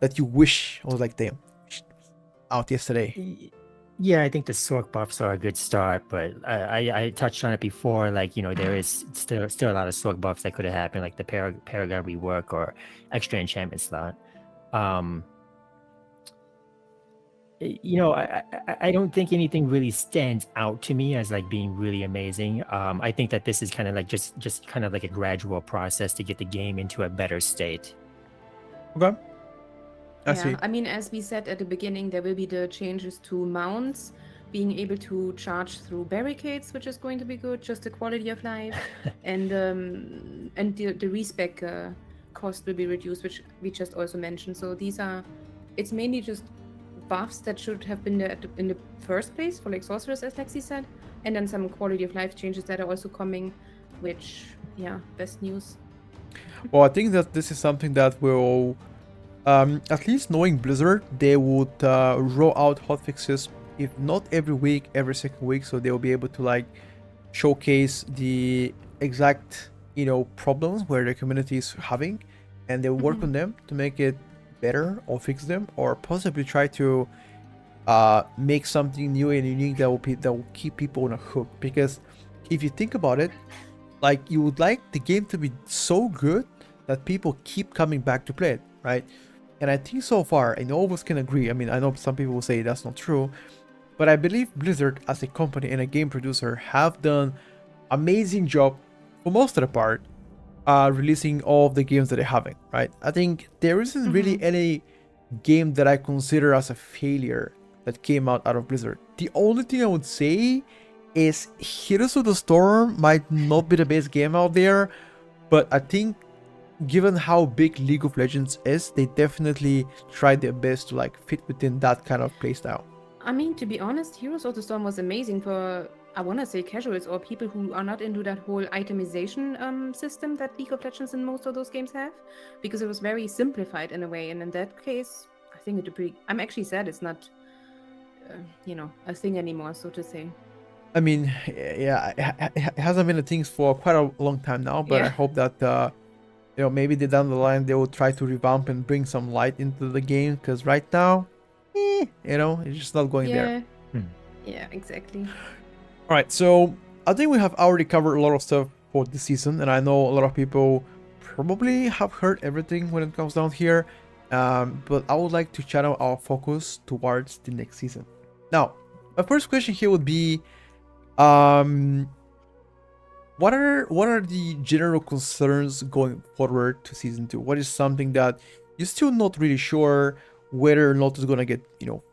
That you wish I was like, damn, out yesterday. Yeah, I think the Sork buffs are a good start, but I touched on it before. Like there is still a lot of Sork buffs that could have happened, like the Paragon rework or extra enchantment slot. Um, I don't think anything really stands out to me as like being really amazing. I think that this is kind of like just kind of like a gradual process to get the game into a better state. Okay, I Yeah, see. I mean, as we said at the beginning, there will be the changes to mounts, being able to charge through barricades, which is going to be good, just the quality of life, and the respec cost will be reduced, which we just also mentioned. So it's mainly just buffs that should have been there in the first place for like sorcerers, as Lexi said, and then some quality of life changes that are also coming, which yeah, best news. Well, I think that this is something that will, at least knowing Blizzard, they would roll out hotfixes, if not every week, every second week, so they will be able to like showcase the exact problems where the community is having, and they will work on them to make it better or fix them, or possibly try to make something new and unique that will keep people on a hook. Because if you think about it, like you would like the game to be so good that people keep coming back to play it, right? And I think so far, and all of us can agree. I mean, I know some people will say that's not true, but I believe Blizzard as a company and a game producer have done amazing job for most of the part, releasing all of the games that they're having, right? I think there isn't really any game that I consider as a failure that came out of Blizzard. The only thing I would say is Heroes of the Storm might not be the best game out there, but I think given how big League of Legends is, they definitely tried their best to like fit within that kind of playstyle. I mean, to be honest, Heroes of the Storm was amazing for, I want to say, casuals or people who are not into that whole itemization system that League of Legends and most of those games have, because it was very simplified in a way. And in that case, I think it pretty. I'm actually sad it's not a thing anymore, so to say. I mean, yeah, it hasn't been a thing for quite a long time now, but I Yeah. hope that maybe down the line they will try to revamp and bring some light into the game. Because right now, it's just not going there. Yeah. Hmm. Yeah, exactly. All right, so I think we have already covered a lot of stuff for this season, and I know a lot of people probably have heard everything when it comes down here. But I would like to channel our focus towards the next season. Now, my first question here would be, um, what are the general concerns going forward to season two? What is something that you're still not really sure whether or not it's gonna get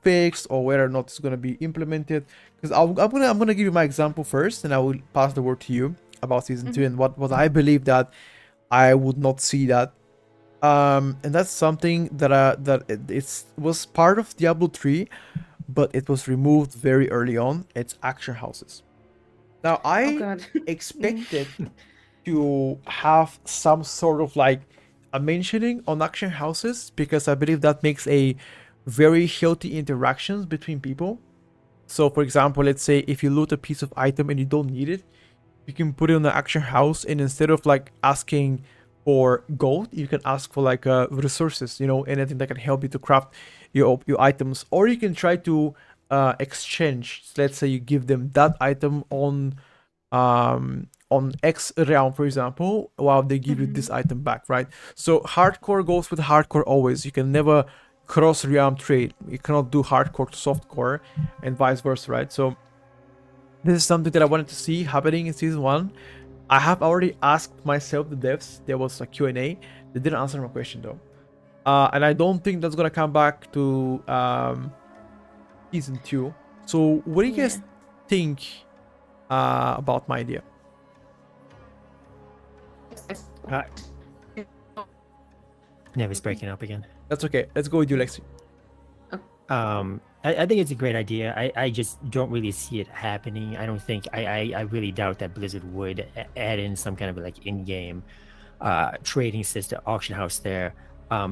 fixed or whether or not it's gonna be implemented? Because I'm gonna give you my example first, and I will pass the word to you about season two Hmm. and what I believe that I would not see that. And that's something that was part of Diablo 3, but it was removed very early on. It's action houses. Now Oh I God. Mm. expected to have some sort of like a mentioning on action houses because I believe that makes a very healthy interactions between people. So for example, let's say if you loot a piece of item and you don't need it, you can put it on the action house, and instead of like asking for gold, you can ask for like resources, anything that can help you to craft your items, or you can try to exchange. Let's say you give them that item on X realm, for example, while they give you this Mhm. item back, right? So hardcore goes with hardcore always. You can never cross realm trade. You cannot do hardcore to softcore and vice versa, right? So this is something that I wanted to see happening in season one. I have already asked myself, the devs. There was a Q&A. They didn't answer my question though. And I don't think that's gonna come back to season two. So what do you Yeah. guys think about my idea? Uh, Nevis breaking up again. That's okay. Let's go with you, Lexi. I think it's a great idea. I just don't really see it happening. I don't think I really doubt that Blizzard would add in some kind of like in-game trading system auction house there.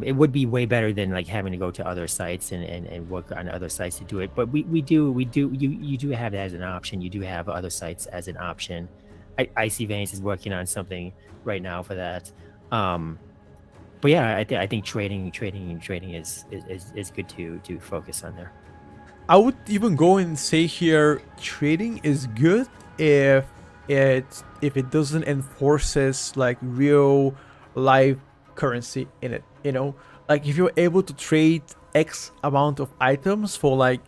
It would be way better than like having to go to other sites and work on other sites to do it. But you do have it as an option. You do have other sites as an option. Icy Veins is working on something right now for that. But yeah, I think trading is good to focus on there. I would even go and say here trading is good if it doesn't enforces like real live currency in it, like if you're able to trade X amount of items for like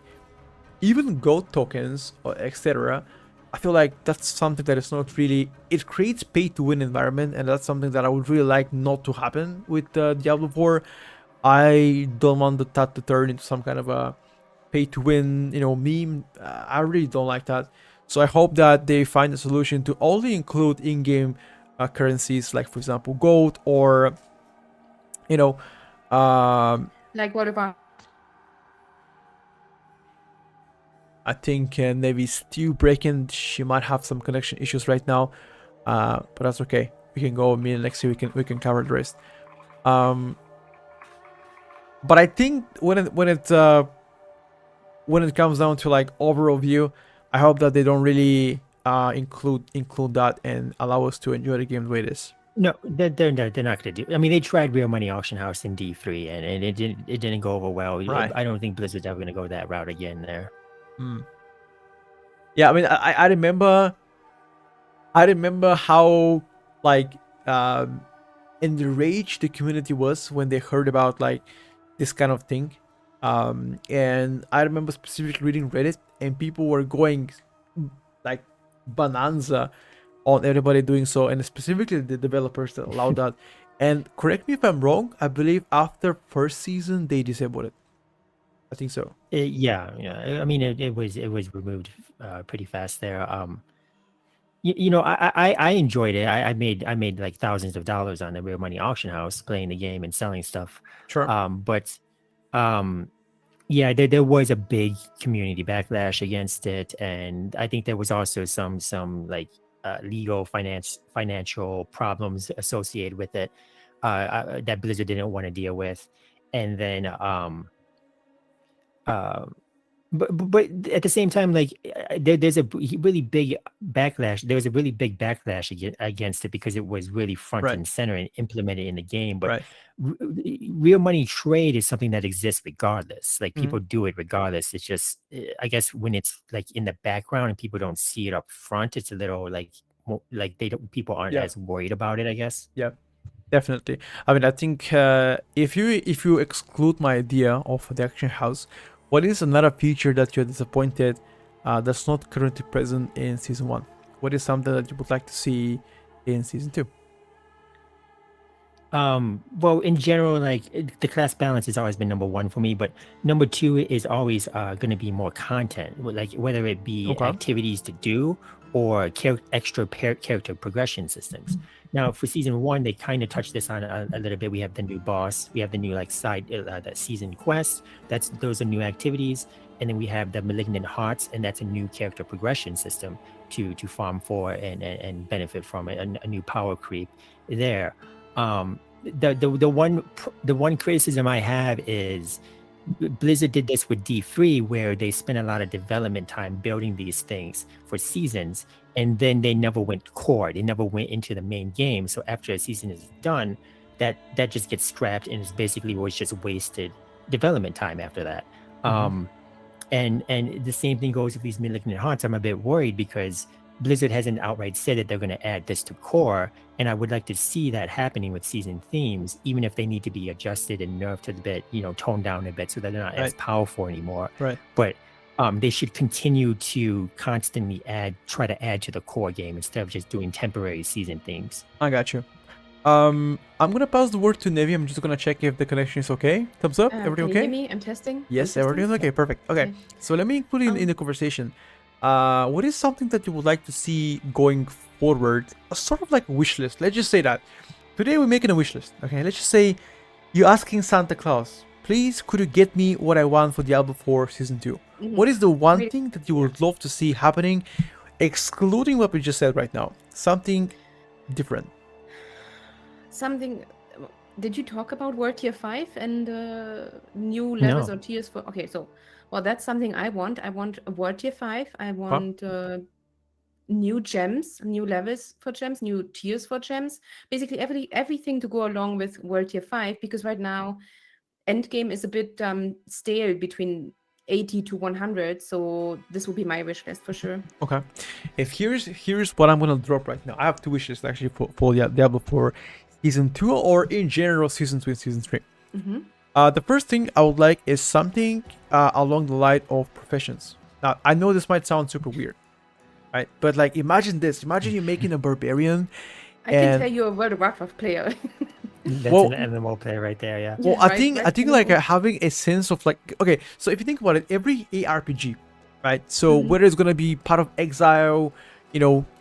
even gold tokens or etc. I feel like that's something that is not really, it creates pay to win environment, and that's something that I would really like not to happen with Diablo 4. I don't want that to turn into some kind of a pay to win, meme. I really don't like that. So I hope that they find a solution to only include in-game currencies, like for example gold, or you know, um, Like what about? I think Navy's still breaking. She might have some connection issues right now, but that's okay. We can go. Me and Lexi, we can cover the rest. Um, but I think when it comes down to like overall view, I hope that they don't really include that and allow us to enjoy the game the way it is. No, they're not going to do. I mean, they tried Real Money Auction House in D3, and it didn't go over well. Right. I don't think Blizzard's ever going to go that route again there. Mm. Yeah, I mean, I remember how like enraged the community was when they heard about like this kind of thing. And I remember specifically reading Reddit, and people were going like bonanza on everybody doing so, and specifically the developers that allowed that. And correct me if I'm wrong, I believe after first season they disabled it. I think so. Yeah. I mean, it was removed pretty fast there. I enjoyed it. I made like thousands of dollars on the Real Money Auction House playing the game and selling stuff. Sure. But yeah, there was a big community backlash against it, and I think there was also some like legal financial problems associated with it that Blizzard didn't want to deal with, and then uh, but at the same time, like there's a really big backlash. There was a really big backlash against it because it was really front Right. and center and implemented in the game. But Right. real money trade is something that exists regardless. Like Mhm. people do it regardless. It's just, I guess, when it's like in the background and people don't see it up front, it's a little like like people aren't Yeah. as worried about it, I guess. Yeah. Definitely. I mean, I think if you exclude my idea of the auction house, what is another feature that you're disappointed that's not currently present in season 1? What is something that you would like to see in season 2? Well, in general, like the class balance has always been number one for me, but number two is always going to be more content, like whether it be Okay. activities to do or extra character progression systems. Now, for season one, they kind of touched this on a little bit. We have the new boss, we have the new like side the season quest. Those are new activities, and then we have the malignant hearts, and that's a new character progression system to farm for and benefit from a new power creep there. The one criticism I have is Blizzard did this with D3, where they spent a lot of development time building these things for seasons, and then they never went core. They never went into the main game. So after a season is done, that just gets scrapped, and it's basically was just wasted development time after that. And the same thing goes with these Malignant Hearts. I'm a bit worried because Blizzard hasn't outright said that they're going to add this to core, and I would like to see that happening with season themes, even if they need to be adjusted and nerfed a bit, toned down a bit so that they're not as powerful anymore. Right. But they should continue to constantly try to add to the core game instead of just doing temporary season themes. I got you. I'm gonna pass the word to Nevi. I'm just gonna check if the connection is okay. Thumbs up. Everything okay? Can you hear me? I'm testing. Yes, everything is okay. Perfect. Okay. So let me include in the conversation. What is something that you would like to see going forward? A sort of like wish list. Let's just say that today we're making a wish list. Okay. Let's just say you're asking Santa Claus, please, could you get me what I want for Diablo 4 season 2? What is the one thing that you would love to see happening, excluding what we just said right now? Something different. Did you talk about World Tier 5 and new levels or tiers for? Okay, so well, that's something I want. I want a World Tier 5. I want new gems, new levels for gems, new tiers for gems. Basically, everything to go along with World Tier 5, because right now Endgame is a bit stale between 80 to 100. So this will be my wish list for sure. Okay. If here's what I'm gonna drop right now. I have two wishes actually for Diablo 4 season 2, or in general season 2 and season 3. The first thing I would like is something along the line of professions. Now, I know this might sound super weird, right? But like, imagine this. Imagine you're making a barbarian. I can tell you're a World of Warcraft player. That's an MMO player right there, yeah. Well, I think like having a sense of like, okay, so if you think about it, every ARPG, right? So whether it's gonna be part of Exile,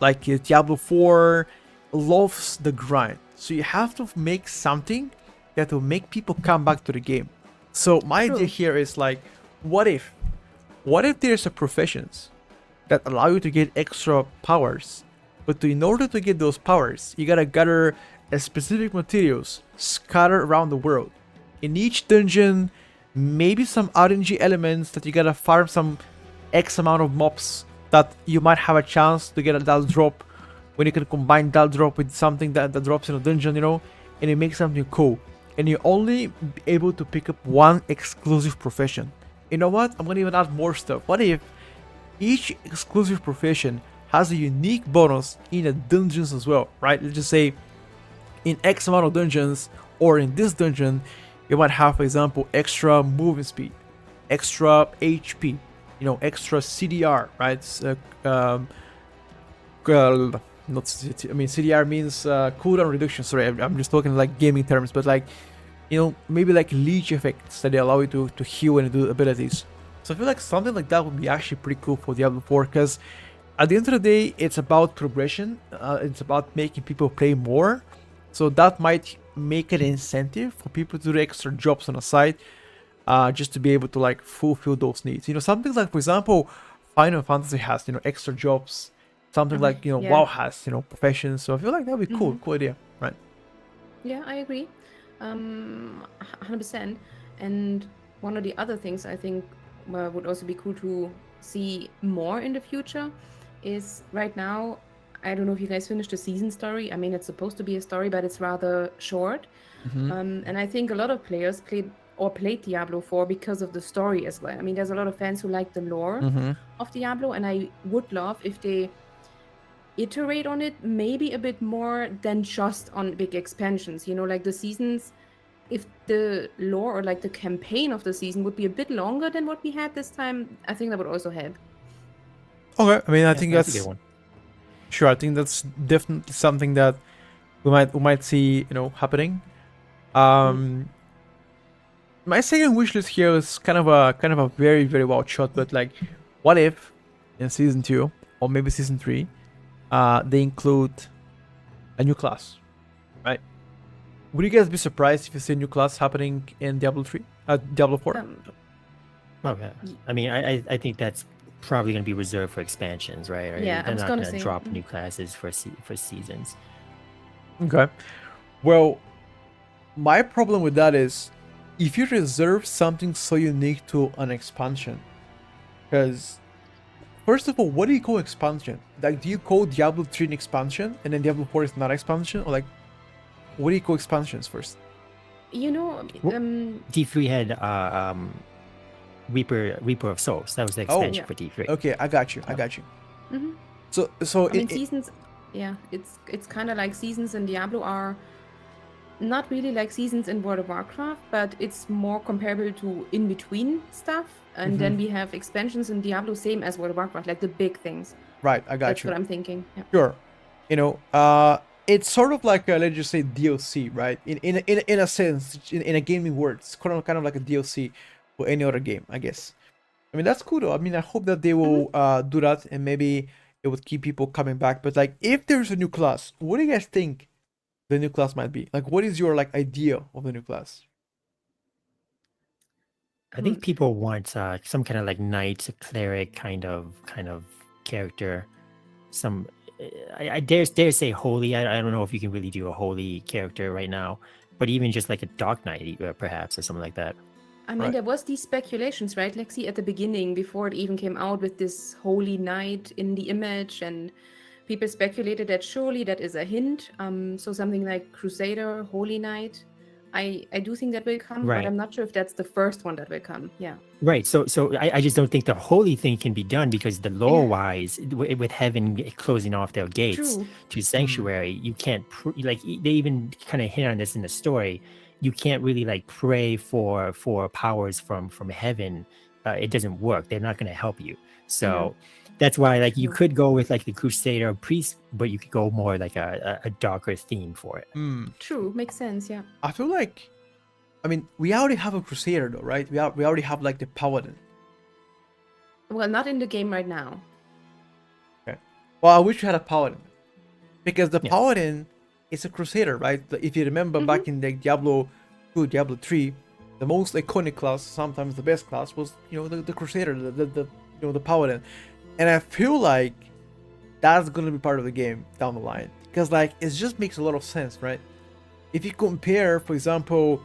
like Diablo 4, loves the grind. So you have to make something that will make people come back to the game. So my idea here is like, what if there's a professions that allow you to get extra powers, but in order to get those powers, you gotta gather specific materials scattered around the world. In each dungeon, maybe some RNG elements that you gotta farm some X amount of mobs that you might have a chance to get that drop, when you can combine that drop with something that drops in a dungeon, and it makes something cool. And you're only able to pick up one exclusive profession. You know what? I'm gonna even add more stuff. What if each exclusive profession has a unique bonus in the dungeons as well, right? Let's just say in X amount of dungeons, or in this dungeon, you might have, for example, extra movement speed, extra HP, extra CDR, right? CDR means cooldown reduction. Sorry, I'm just talking like gaming terms, but like, maybe like leech effects that they allow you to heal and do abilities. So I feel like something like that would be actually pretty cool for Diablo 4, because at the end of the day, it's about progression. It's about making people play more. So that might make an incentive for people to do extra jobs on the side, just to be able to like fulfill those needs. Something like, for example, Final Fantasy has, extra jobs. Something like, WoW has, professions. So I feel like that would be cool. Cool idea, right? Yeah, I agree. 100%. And one of the other things I think would also be cool to see more in the future is right now, I don't know if you guys finished the season story. I mean, it's supposed to be a story, but it's rather short. Mm-hmm. And I think a lot of players played Diablo 4 because of the story as well. I mean, there's a lot of fans who like the lore Mm-hmm. of Diablo, and I would love if they iterate on it maybe a bit more than just on big expansions. You know, like the seasons, if the lore or like the campaign of the season would be a bit longer than what we had this time, I think that would also help. Okay, I mean, I Yeah, think that's a good that's one. sure. I think that's definitely something that we might see, happening. Um, my second wish list here is kind of a very very wild shot, but like, what if in season 2 or maybe season 3, they include a new class, right? Would you guys be surprised if you see a new class happening in Diablo 3, Diablo 4? Okay. Y- I mean, I think that's probably going to be reserved for expansions, right? Or Yeah, I they're was not gonna going to say. drop new classes for seasons. Okay. Well, my problem with that is if you reserve something so unique to an expansion, because first of all, what do you call expansion? Like, do you call Diablo 3 an expansion and then Diablo 4 is not expansion? Or like, what do you call expansions first? You know, Well, D3 had Reaper of Souls. That was the Oh, expansion yeah. for D3. okay, I got you. I Yeah. got you. hmm So I mean, seasons. Yeah, it's kind of like seasons in Diablo are not really like seasons in World of Warcraft, but it's more comparable to in between stuff. And Mhm. then we have expansions in Diablo, same as World of Warcraft, like the big things. Right, I got That's you. what I'm thinking. Yeah. Sure. It's sort of like let's just say DLC, right? In a sense, in a gaming word, it's kind of like a DLC for any other game, I guess. I mean, that's cool though. I mean, I hope that they hmm will do that and maybe it would keep people coming back. But like, if there's a new class, what do you guys think the new class might be? Like, what is your like idea of the new class? I think people want some kind of like knight, cleric kind of character. Some, I dare say holy. I don't know if you can really do a holy character right now, but even just like a dark knight, perhaps, or something like that. I mean, Right. there was these speculations, right, Lexi, at the beginning before it even came out with this holy knight in the image, and people speculated that surely that is a hint. So something like Crusader, Holy Knight. I do think that will come, but Right. I'm not sure if that's the first one that will come. Yeah. Right. So I just don't think the holy thing can be done because the Yeah. lore wise, with heaven closing off their gates True. to sanctuary, you can't like they even kind of hit on this in the story. You can't really like pray for powers from heaven. It doesn't work. They're not going to help you. So that's why like you True. could go with like the crusader priest, but you could go more like a darker theme for it. Hmm. True. Makes sense. Yeah. I feel like, I mean, we already have a crusader though, right? We already have like the paladin. Well, not in the game right now. Okay. Well, I wish we had a paladin because the Yeah. paladin is a crusader, right? If you remember back in the Diablo 2, Diablo 3, the most iconic class, sometimes the best class, was the crusader, the paladin, and I feel like that's gonna be part of the game down the line because like it just makes a lot of sense, right? If you compare, for example,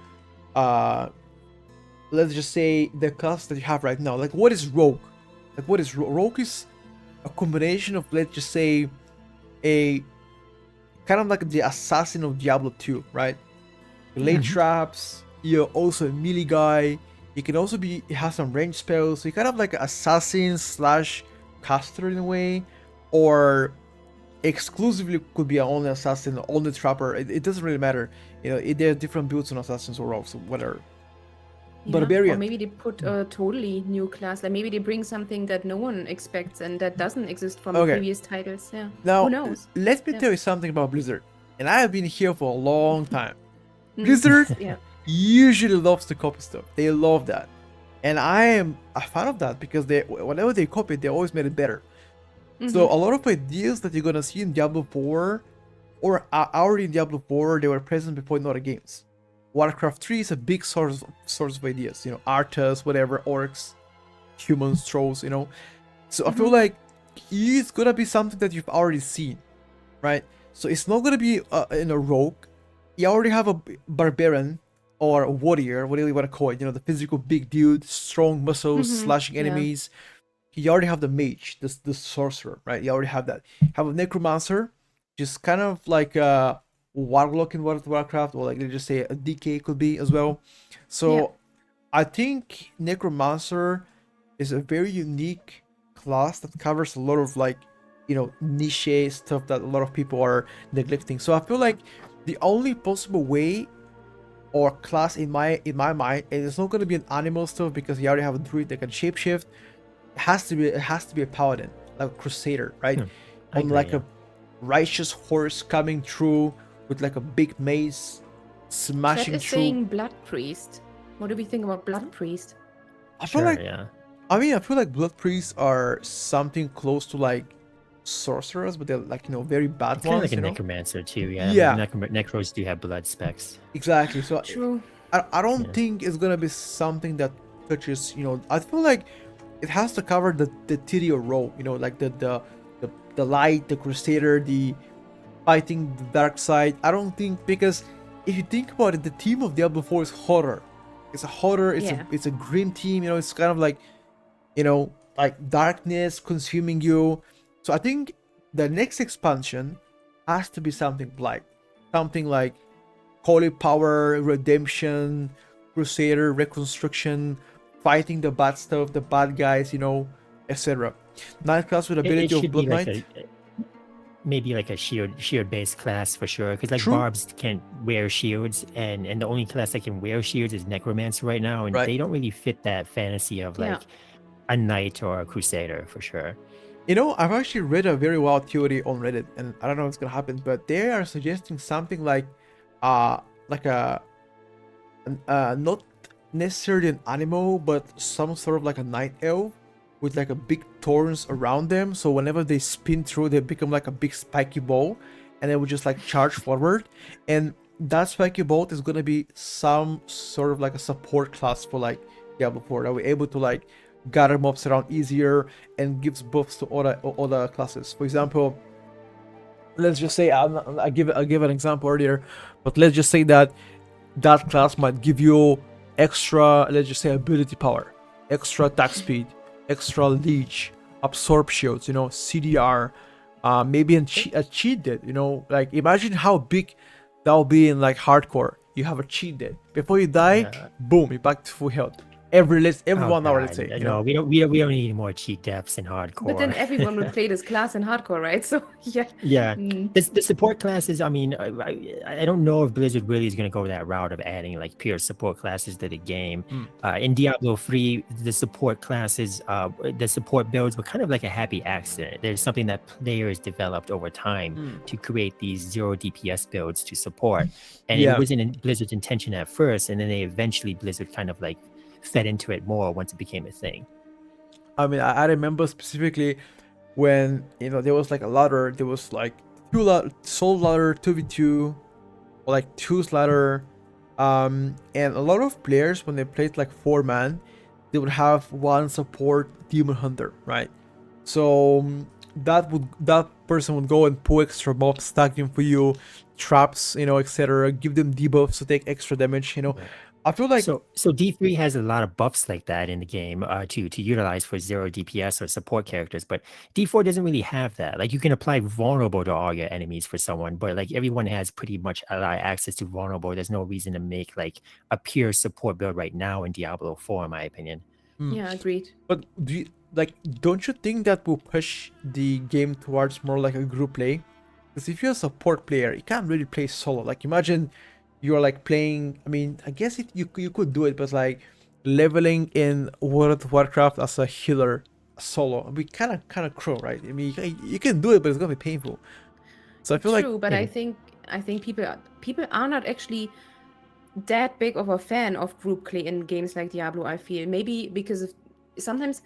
let's just say the class that you have right now, like what is rogue? Like what is rogue is a combination of, let's just say, a kind of like the assassin of Diablo 2, right? You lay traps, you're also a melee guy, you can also be, it has some range spells, so you kind of like an assassin slash caster in a way, or exclusively could be an only assassin, only trapper, it doesn't really matter. There are different builds on assassins or rogues, so whatever. Yeah. Or Barbarian. maybe they put a totally new class. Like maybe they bring something that no one expects and that doesn't exist from Okay. previous titles. Yeah. Now, Who knows? let me Yeah. tell you something about Blizzard, and I have been here for a long time. Blizzard Yeah. usually loves to copy stuff. They love that, and I am a fan of that because whenever they copy it, they always made it better. So a lot of ideas that you're gonna see in Diablo 4 or are already in Diablo 4, they were present before in other games. Warcraft 3 is a big source of ideas. Arthas, whatever, orcs, humans, trolls. So I feel like it's gonna be something that you've already seen, right? So it's not gonna be in a rogue. You already have a barbarian or a warrior, whatever you want to call it, the physical big dude, strong muscles, slashing Yeah. enemies. You already have the mage, the sorcerer, right? You already have that. Have a necromancer, just kind of like a warlock in World of Warcraft, or like they just say a DK could be as well. So Yeah. I think necromancer is a very unique class that covers a lot of like niche stuff that a lot of people are neglecting. So I feel like the only possible way or class in my mind, and it's not going to be an animal stuff because you already have a druid that can shapeshift. It has to be a paladin, like a crusader, right? Hmm. I On agree, like yeah. a righteous horse coming through with like a big mace, Chat smashing is through. saying blood priest. What do we think about blood priest? I feel Sure, like yeah. I feel like blood priests are something close to like sorcerers, but they're like very bad It's kind of ones, like a necromancer too, yeah. Like Yeah, necros do have blood specs. exactly. So True. I don't Yeah. think it's gonna be something that touches. I feel like it has to cover the TDO role. Like the light, the crusader, the fighting the dark side. I don't think, because if you think about it, the team of Diablo 4 is horror. It's a horror. It's a Yeah. it's a grim team. It's kind of like darkness consuming you. So I think the next expansion has to be something light, something like holy power, redemption, crusader, reconstruction, fighting the bad stuff, the bad guys, etc. Night class with It ability of should be Blood like Knight. maybe like a shield based class for sure, because like True, barbs can't wear shields, and the only class that can wear shields is necromancer right now, and right? they don't really fit that fantasy of Yeah. like a knight or a crusader for sure. I've actually read a very wild theory on Reddit, and I don't know what's gonna happen, but they are suggesting something uh, like not necessarily an animal, but some sort of like a night elf with like a big thorns around them. So whenever they spin through, they become like a big spiky ball, and they would just like charge forward. And that spiky bolt is gonna be some sort of like a support class for like Diablo 4 that we're able to like gather mobs around easier and gives buffs to other classes. For example, let's just say I give an example earlier, but let's just say that class might give you extra, let's just say, ability power, extra attack speed, extra leech, absorb shields, CDR, maybe a cheat dead, like imagine how big that'll be in like hardcore. You have a cheat dead. Before you die, Yeah. boom, you're back to full health. Every Oh 1 hour, let's god, say, no, we don't need more cheat deaths in But then hardcore. everyone will play this class in hardcore, right? So yeah. Yeah, Mm. the support classes. I mean, I don't know if Blizzard really is going to go that route of adding like pure support classes to the game. Mm. In Diablo 3, the support classes, the support builds were kind of like a happy accident. There's something that players developed over time to create these 0 DPS builds to support, and Yeah. it wasn't in Blizzard's intention at first, and then Blizzard kind of like fed into it more once it became a thing. I mean, I remember specifically when there was like a ladder. There was like soul ladder 2v2, or like 2's ladder, and a lot of players, when they played like 4-man, they would have one support demon hunter, right? So that person would go and pull extra mobs, stack them for you, traps, etc. Give them debuffs to take extra damage. I feel like So D3 has a lot of buffs like that in the game to utilize for 0 DPS or support characters, but D4 doesn't really have that. Like you can apply vulnerable to all your enemies for someone, but like everyone has pretty much a lot of access to vulnerable. There's no reason to make like a pure support build right now in Diablo 4, in my opinion. Yeah, agreed. But don't you think that will push the game towards more like a group play? Because if you're a support player, you can't really play solo. Like imagine you're like playing. I mean, I guess you could do it, but like leveling in World of Warcraft as a healer solo, it'd be kind of cruel, right? I mean, you can do it, but it's gonna be painful. So I feel True, like but I think people are not actually that big of a fan of group play in games like Diablo. I feel maybe because of sometimes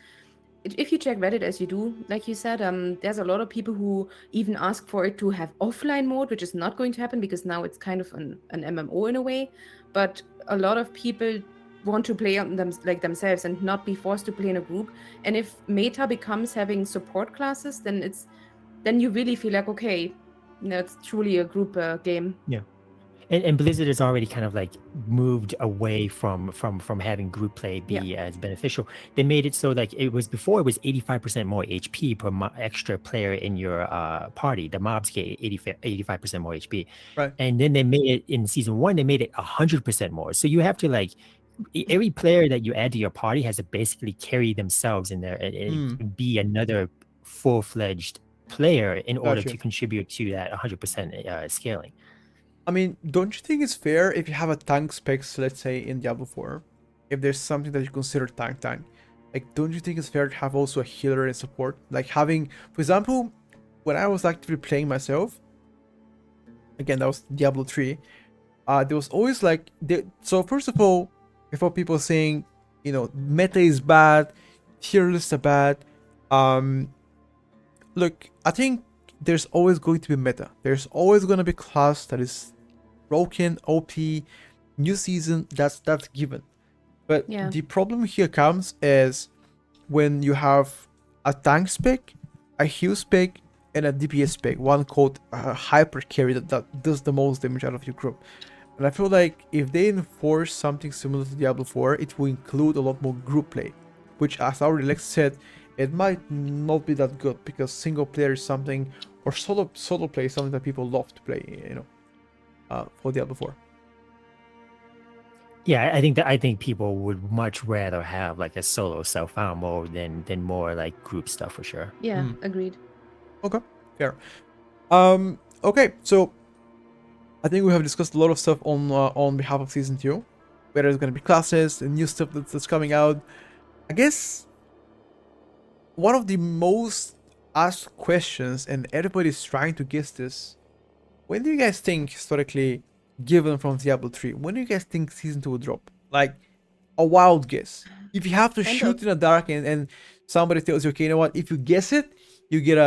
if you check Reddit as you do, like you said, there's a lot of people who even ask for it to have offline mode, which is not going to happen because now it's kind of an MMO in a way. But a lot of people want to play on them like themselves and not be forced to play in a group. And if meta becomes having support classes, then you really feel like, okay, it's truly a group game. Yeah. And Blizzard has already kind of like moved away from having group play be as beneficial. They made it so like it was before it was 85% more HP per extra player in your party. The mobs get 85% more HP. Right. And then they made it in season 1, they made it 100% more. So you have to like every player that you add to your party has to basically carry themselves in there and be another full-fledged player in order Gotcha. to contribute to that 100% scaling. I mean, don't you think it's fair if you have a tank specs, let's say in Diablo 4, if there's something that you consider tank, like, don't you think it's fair to have also a healer and support? Like having, for example, when I was actively playing myself, again, that was Diablo 3, there was always like, so first of all, before people saying, you know, meta is bad, tier lists are bad, look, I think there's always going to be meta. There's always going to be class that is broken, OP, new season, that's given. But the problem here comes is when you have a tank spec, a heal spec, and a DPS spec, one called hyper carry that does the most damage out of your group. And I feel like if they enforce something similar to Diablo 4, it will include a lot more group play, which, as already Lex said, it might not be that good because single player is something, or solo play is something that people love to play, you know, for Diablo 4. Yeah, I think people would much rather have like a solo self-found mode than more like group stuff for sure. Yeah, agreed. Okay, fair. Okay, so I think we have discussed a lot of stuff on behalf of season 2, whether it's going to be classes and new stuff that's coming out. I guess one of the most asked questions, and everybody's trying to guess this, when do you guys think, historically, given from Diablo 3, when do you guys think season 2 will drop? Like, a wild guess. If you have to shoot in the dark and somebody tells you, okay, you know what, if you guess it, you get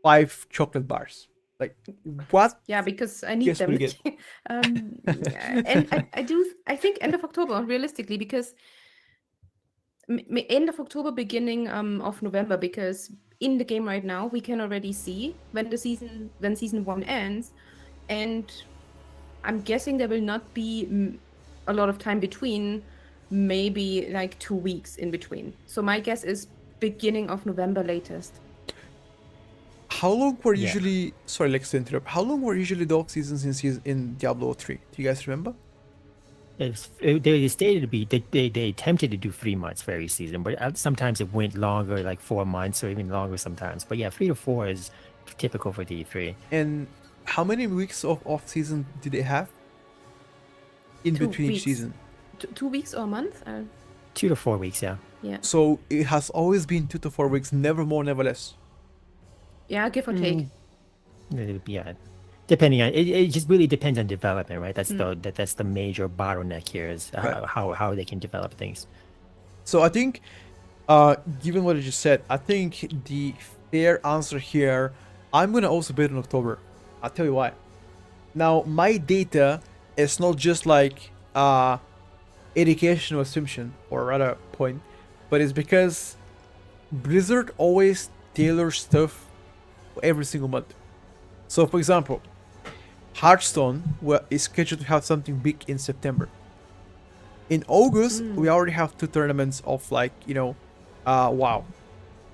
5 chocolate bars. Like, what? Yeah, because I need them. And I think end of October, realistically, because end of October, beginning of November, because in the game right now we can already see when season 1 ends, and I'm guessing there will not be a lot of time between, maybe like 2 weeks in between. So my guess is beginning of November latest. How long were usually, sorry, Lex, to interrupt, how long were usually the off seasons in Diablo 3? Do you guys remember? They stated to be, they attempted to do 3 months for every season, but sometimes it went longer, like 4 months or even longer sometimes. But yeah, 3 to 4 is typical for D3. And how many weeks of off season did they have in between each season? 2 weeks or a month? 2 to 4 weeks, yeah. Yeah. So it has always been 2 to 4 weeks, never more, never less. Yeah, give or take. Yeah, depending on it just really depends on development, right? That's the major bottleneck here is how they can develop things. So I think, given what I just said, I think the fair answer here, I'm gonna also bet in October. I'll tell you why. Now, my data is not just like educational assumption, or rather point, but it's because Blizzard always tailors stuff every single month. So, for example, Hearthstone is scheduled to have something big in September. In August, we already have 2 tournaments of, like, you know, WoW,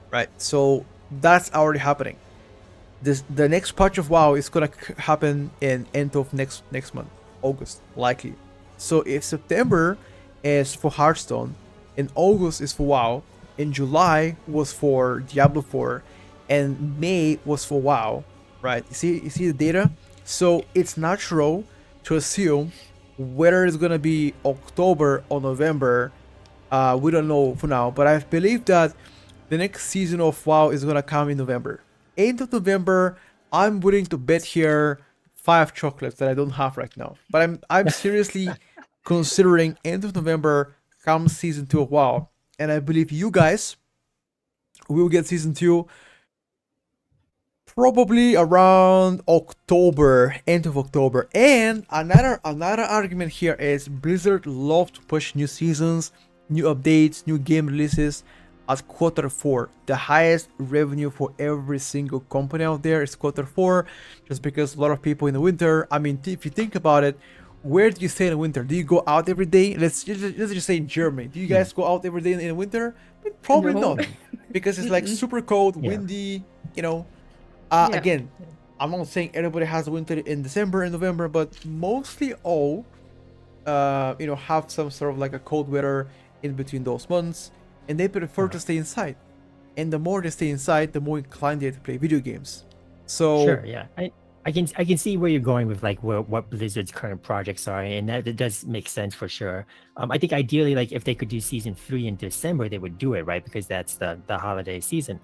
right? So that's already happening. The next patch of WoW is gonna happen in end of next month, August, likely. So if September is for Hearthstone, in August is for WoW, in July was for Diablo 4, and May was for WoW, right? You see the data? So it's natural to assume whether it's gonna be October or November. We don't know for now, but I believe that the next season of WoW is gonna come in November. End of November, I'm willing to bet here 5 chocolates that I don't have right now. But I'm seriously considering end of November comes season 2 of WoW, and I believe you guys will get season 2 probably around October, end of October. And another argument here is Blizzard love to push new seasons, new updates, new game releases at quarter 4. The highest revenue for every single company out there is quarter 4, just because a lot of people in the winter. I mean, if you think about it, where do you stay in the winter? Do you go out every day? Let's just say in Germany. Do you guys go out every day in the winter? Probably No. not, because it's like super cold, Yeah. windy. You know, Yeah. again, I'm not saying everybody has a winter in December and November, but mostly all, have some sort of like a cold weather in between those months, and they prefer to stay inside. And the more they stay inside, the more inclined they are to play video games. So Sure, yeah. I can see where you're going with like what Blizzard's current projects are, and that does make sense for sure. I think ideally, like if they could do season 3 in December, they would do it, right? Because that's the holiday season.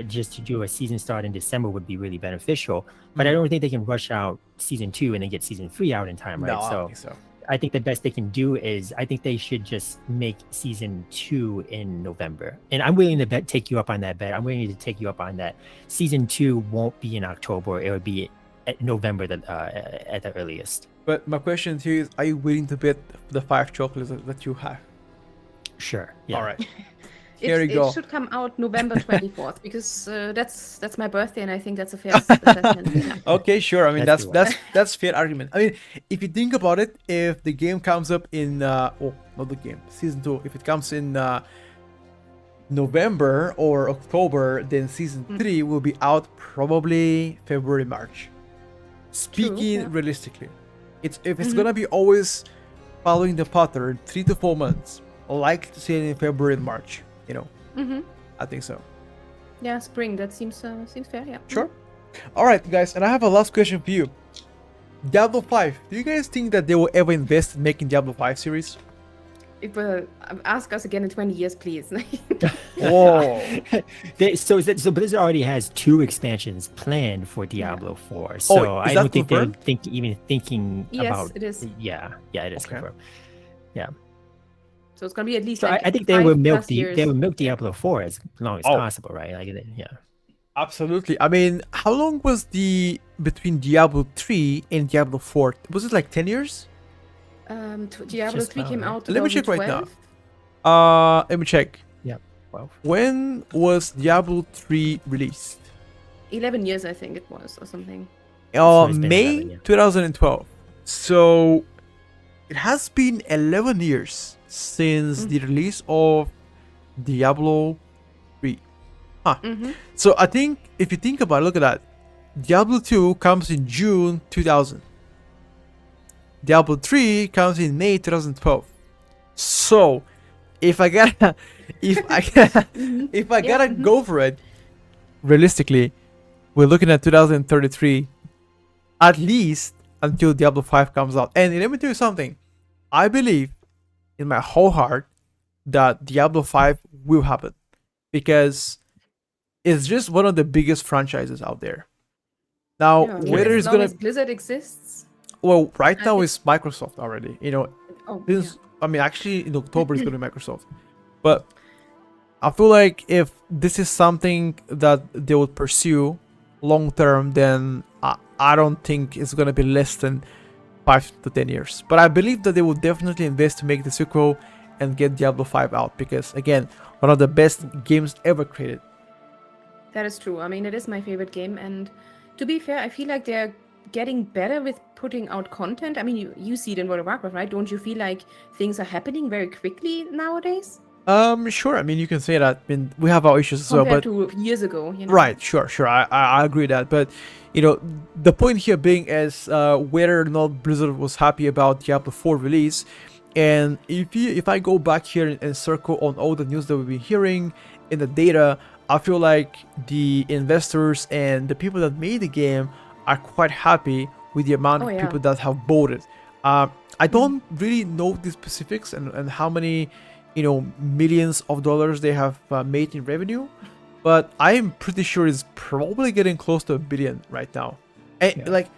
Just to do a season start in December would be really beneficial. But I don't think they can rush out season 2 and then get season 3 out in time, right? no, I don't think so. I think the best they can do is I think they should just make season 2 in November. And I'm willing to take you up on that bet. I'm willing to take you up on that. Season 2 won't be in October. It would be at November at the earliest. But my question to you is, are you willing to bet the 5 chocolates that you have? Sure. Yeah. All right. Here you go. It should come out November 24th because that's my birthday, and I think that's a fair assessment. Yeah. Okay, sure. I mean, That's that's fair argument. I mean, if you think about it, if the game comes up in not the game, season 2, if it comes in November or October, then season 3 will be out probably February, March. Speaking yeah. realistically, if it's gonna be always following the pattern, 3 to 4 months, I like to see it in February and March. I think so. Yeah, spring. That seems fair. Yeah. Sure. All right, guys, and I have a last question for you. Diablo 5. Do you guys think that they will ever invest in making Diablo 5 series? It will ask us again in 20 years, please. Whoa. So Blizzard already has 2 expansions planned for Diablo 4. So is I that don't think they're confirmed? even thinking Yes, about. it is. Yeah, it is Okay. confirmed. Yeah. So it's gonna be at least. So like I think they will 5+ years. milk Diablo 4 as long as possible, right? Like, yeah. Absolutely. I mean, how long was the between Diablo 3 and Diablo 4? Was it like 10 years? Diablo Just 3 came about, out. Let me check right now. 2012. Let me check. Yeah. 12. When was Diablo 3 released? 11 years, I think it was, or something. So it's been May 11, yeah. 2012. So it has been 11 years since the release of Diablo 3. So I think if you think about it, look at that. Diablo 2 comes in June 2000. Diablo 3 comes in May 2012. So if I gotta go for it, realistically, we're looking at 2033 at least until Diablo 5 comes out. And let me tell you something. I believe in my whole heart that Diablo 5 will happen, because it's just one of the biggest franchises out there. Now, whether as it's long gonna as Blizzard exists. well, right I now think- it's Microsoft already. Oh, This, I mean, actually in October it's gonna be Microsoft, but I feel like if this is something that they would pursue long term, then I don't think it's gonna be less than 5 to 10 years. But I believe that they will definitely invest to make the sequel and get Diablo 5 out, because again, one of the best games ever created. That is true. I mean, it is my favorite game, and to be fair, I feel like they're getting better with putting out content. I mean, you see it in World of Warcraft, right? Don't you feel like things are happening very quickly nowadays Sure. I mean, you can say that. I mean, we have our issues as well, compared but to years ago? right, sure. I agree that, but the point here being is whether or not Blizzard was happy about Diablo 4 release. And if I go back here and circle on all the news that we've been hearing in the data, I feel like the investors and the people that made the game are quite happy with the amount of people that have bought it. I don't really know the specifics and how many millions of dollars they have made in revenue, but I am pretty sure it's probably getting close to $1 billion right now. And like,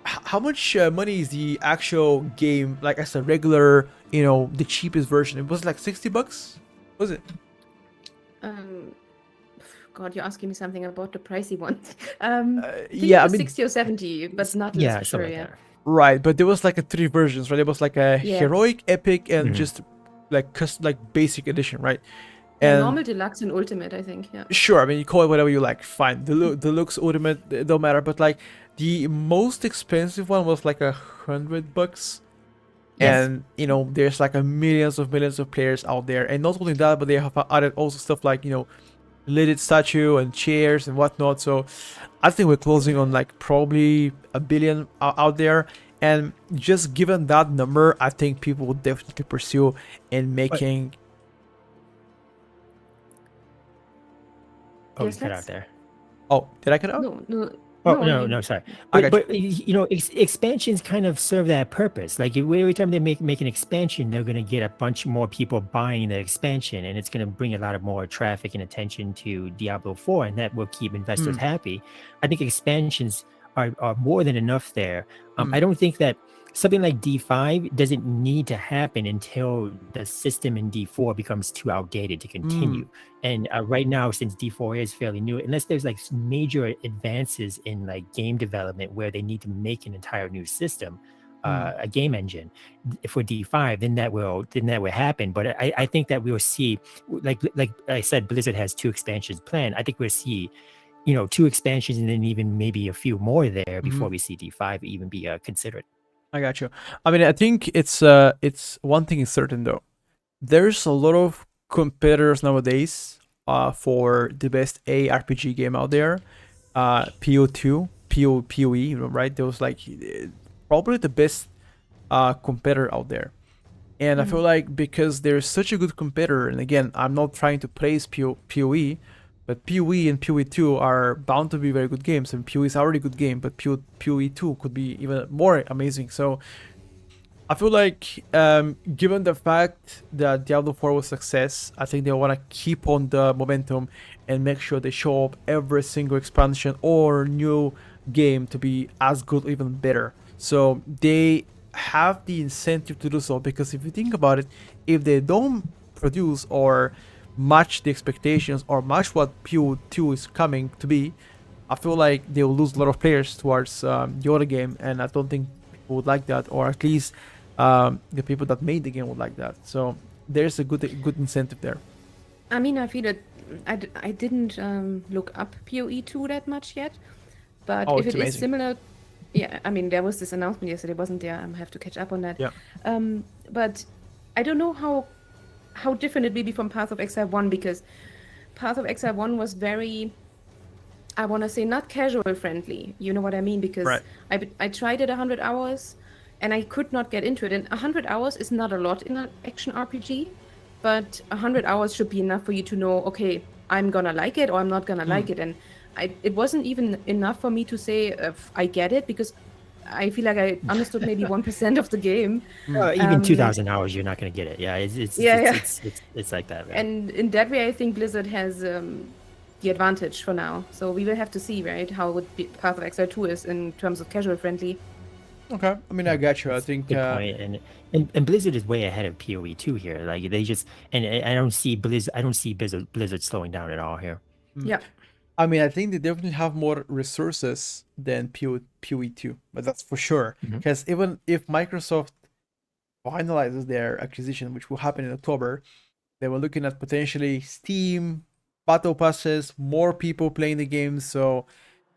how much money is the actual game, like as a regular, the cheapest version? It was like $60, was it? God, you're asking me something about the pricey ones. Yeah, I mean 60 or 70, but not Yeah, for sure. something Yeah. like that. right, but there was like 3 versions, right? There was like a Yeah. heroic, epic, and Mhm. just like basic edition, right? Yeah, And normal, deluxe, and ultimate, I think. Yeah. sure, I mean, you call it whatever you like, fine. Deluxe, ultimate, it don't matter. But like the most expensive one was like $100. Yes. And there's like a millions of players out there, and not only that, but they have added also stuff like lidded statue and chairs and whatnot. So I think we're closing on like probably a billion out there. And just given that number, I think people would definitely pursue in making. Oh, Yes, you cut out let's. there. Oh, did I cut out? No, Oh no, no, sorry. I But got you. expansions kind of serve that purpose. Like every time they make an expansion, they're gonna get a bunch more people buying the expansion, and it's gonna bring a lot of more traffic and attention to Diablo 4, and that will keep investors happy. I think expansions are more than enough there. I don't think that something like D5 doesn't need to happen until the system in D4 becomes too outdated to continue. And right now, since D4 is fairly new, unless there's like major advances in like game development where they need to make an entire new system, a game engine for D5, then that will happen. But I think that we will see, like I said, Blizzard has 2 expansions planned. I think we'll see 2 expansions and then even maybe a few more there before we see D5 even be considered. I got you. I mean, I think it's one thing is certain though. There's a lot of competitors nowadays for the best ARPG game out there. PO2, PoE, right? There was like probably the best competitor out there. And I feel like because there's such a good competitor, and again, I'm not trying to praise PoE, but PoE and PoE2 are bound to be very good games, and PoE is already a good game, but PoE2 could be even more amazing. So I feel like, given the fact that Diablo 4 was a success, I think they want to keep on the momentum and make sure they show up every single expansion or new game to be as good, even better. So they have the incentive to do so, because if you think about it, if they don't produce or match the expectations or match what PO2 is coming to be, I feel like they will lose a lot of players towards the other game, and I don't think people would like that, or at least the people that made the game would like that. So there's a good incentive there. I mean, I feel that I didn't look up PoE2 that much yet, but Oh, if it's it is amazing. similar, yeah, I mean, there was this announcement yesterday, wasn't there? I have to catch up on that. Yeah. But I don't know how different it will be from Path of Exile 1, because Path of Exile 1 was very, I want to say, not casual friendly. You know what I mean? Because Right. I tried it 100 hours and I could not get into it. And 100 hours is not a lot in an action RPG, but 100 hours should be enough for you to know, okay, I'm gonna like it or I'm not gonna like it. And it wasn't even enough for me to say if I get it, because I feel like I understood maybe 1% of the game. Even 2,000 hours, you're not going to get it. Yeah, it's like that. Right? And in that way, I think Blizzard has the advantage for now. So we will have to see, right, how Path of Exile 2 is in terms of casual friendly. Okay. I mean, I got you. I think. Good point. And Blizzard is way ahead of PoE2 here. Like they just and I don't see Blizzard slowing down at all here. Yeah. I mean, I think they definitely have more resources than PoE2, but that's for sure. Because even if Microsoft finalizes their acquisition, which will happen in October, they were looking at potentially Steam, battle passes, more people playing the game. So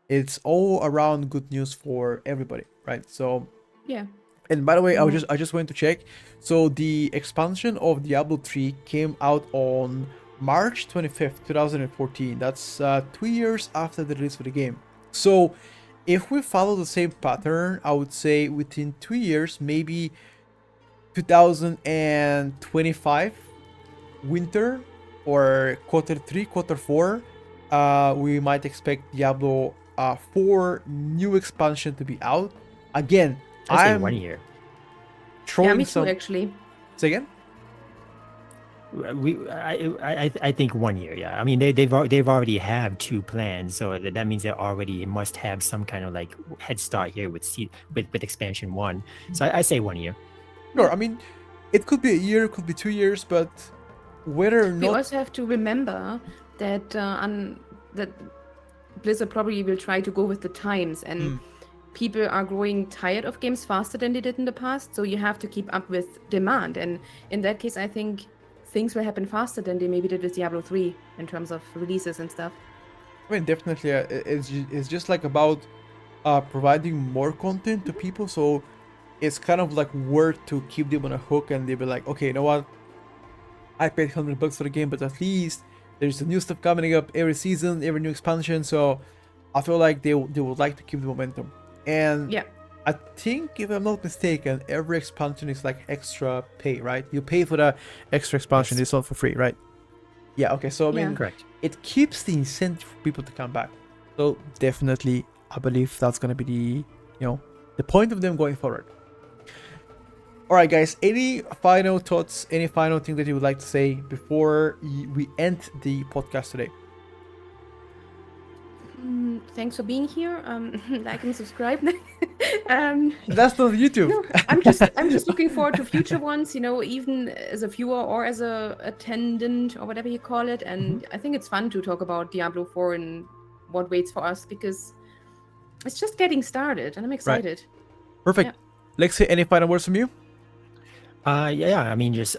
it's all around good news for everybody, right? So Yeah. and by the way, I just went to check. So the expansion of Diablo 3 came out on March 25th, 2014. That's 2 years after the release of the game. So if we follow the same pattern, I would say within 2 years, maybe 2025 winter or quarter 3, quarter 4, we might expect Diablo 4 new expansion to be out. Again, I say 1 year. Yeah, me too, actually. Say again? I think 1 year. Yeah, I mean they've already have 2 plans, so that means they already must have some kind of like head start here with expansion 1. So I say 1 year. Sure. I mean, it could be a year, it could be 2 years, but whether or not. We also have to remember that that Blizzard probably will try to go with the times, and people are growing tired of games faster than they did in the past, so you have to keep up with demand. And in that case, I think things will happen faster than they maybe did with Diablo 3 in terms of releases and stuff. I mean, definitely, it's just like about providing more content to people, so it's kind of like worth to keep them on a hook, and they'll be like, okay, you know what? I paid $100 for the game, but at least there's new stuff coming up every season, every new expansion. So I feel like they would like to keep the momentum. And Yeah. I think, if I'm not mistaken, every expansion is like extra pay, right? You pay for the extra expansion; Yes. it's not for free, right? Yeah. Okay. So I Yeah. mean, Correct. it keeps the incentive for people to come back. So definitely, I believe that's gonna be the point of them going forward. All right, guys. Any final thoughts? Any final thing that you would like to say before we end the podcast today? Thanks for being here. Like and subscribe. um, That's not YouTube. no, I'm just looking forward to future ones. Even as a viewer or as a attendant or whatever you call it. And I think it's fun to talk about Diablo 4 and what waits for us, because it's just getting started, and I'm excited. Perfect. Yeah. Lexi, any final words from you? Yeah. I mean, just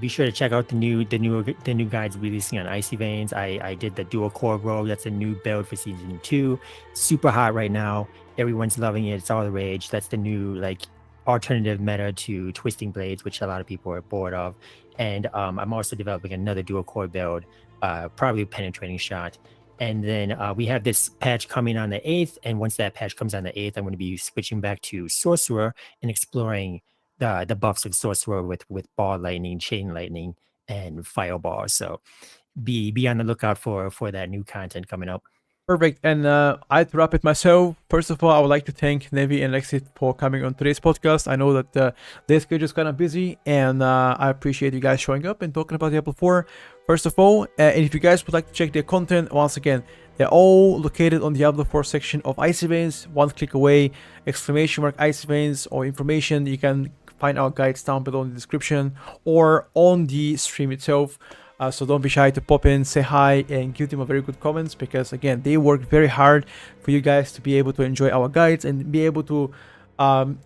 be sure to check out the new guides releasing on Icy Veins. I did the dual core rogue. That's a new build for season 2. Super hot right now. Everyone's loving it. It's all the rage. That's the new like alternative meta to Twisting Blades, which a lot of people are bored of. And I'm also developing another dual core build, probably penetrating shot. And then we have this patch coming on the 8th. And once that patch comes on the 8th, I'm going to be switching back to Sorcerer and exploring the buffs of Sorcerer with ball lightning, chain lightning, and fireball. So be on the lookout for that new content coming up. Perfect. And I'd wrap it myself. First of all, I would like to thank Nevi and Lexi for coming on today's podcast. I know that their schedule is kind of busy, and I appreciate you guys showing up and talking about Diablo 4. First of all, and if you guys would like to check their content, once again, they're all located on the Diablo 4 section of Icy Veins. One click away, ! Icy Veins, or information. You can find our guides down below in the description or on the stream itself. So don't be shy to pop in, say hi, and give them a very good comments, because again, they work very hard for you guys to be able to enjoy our guides and be able to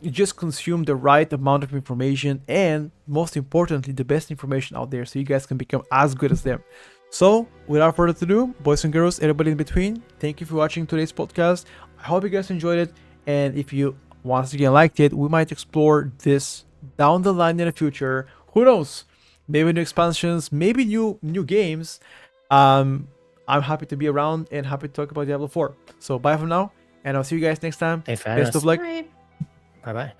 just consume the right amount of information, and most importantly, the best information out there, so you guys can become as good as them. So without further ado, boys and girls, everybody in between, thank you for watching today's podcast. I hope you guys enjoyed it, and if you once again liked it, we might explore this down the line in the future. Who knows? Maybe new expansions, maybe new games. I'm happy to be around and happy to talk about Diablo 4. So bye for now, and I'll see you guys next time. Thanks for having Best us. of luck. Bye. Bye bye.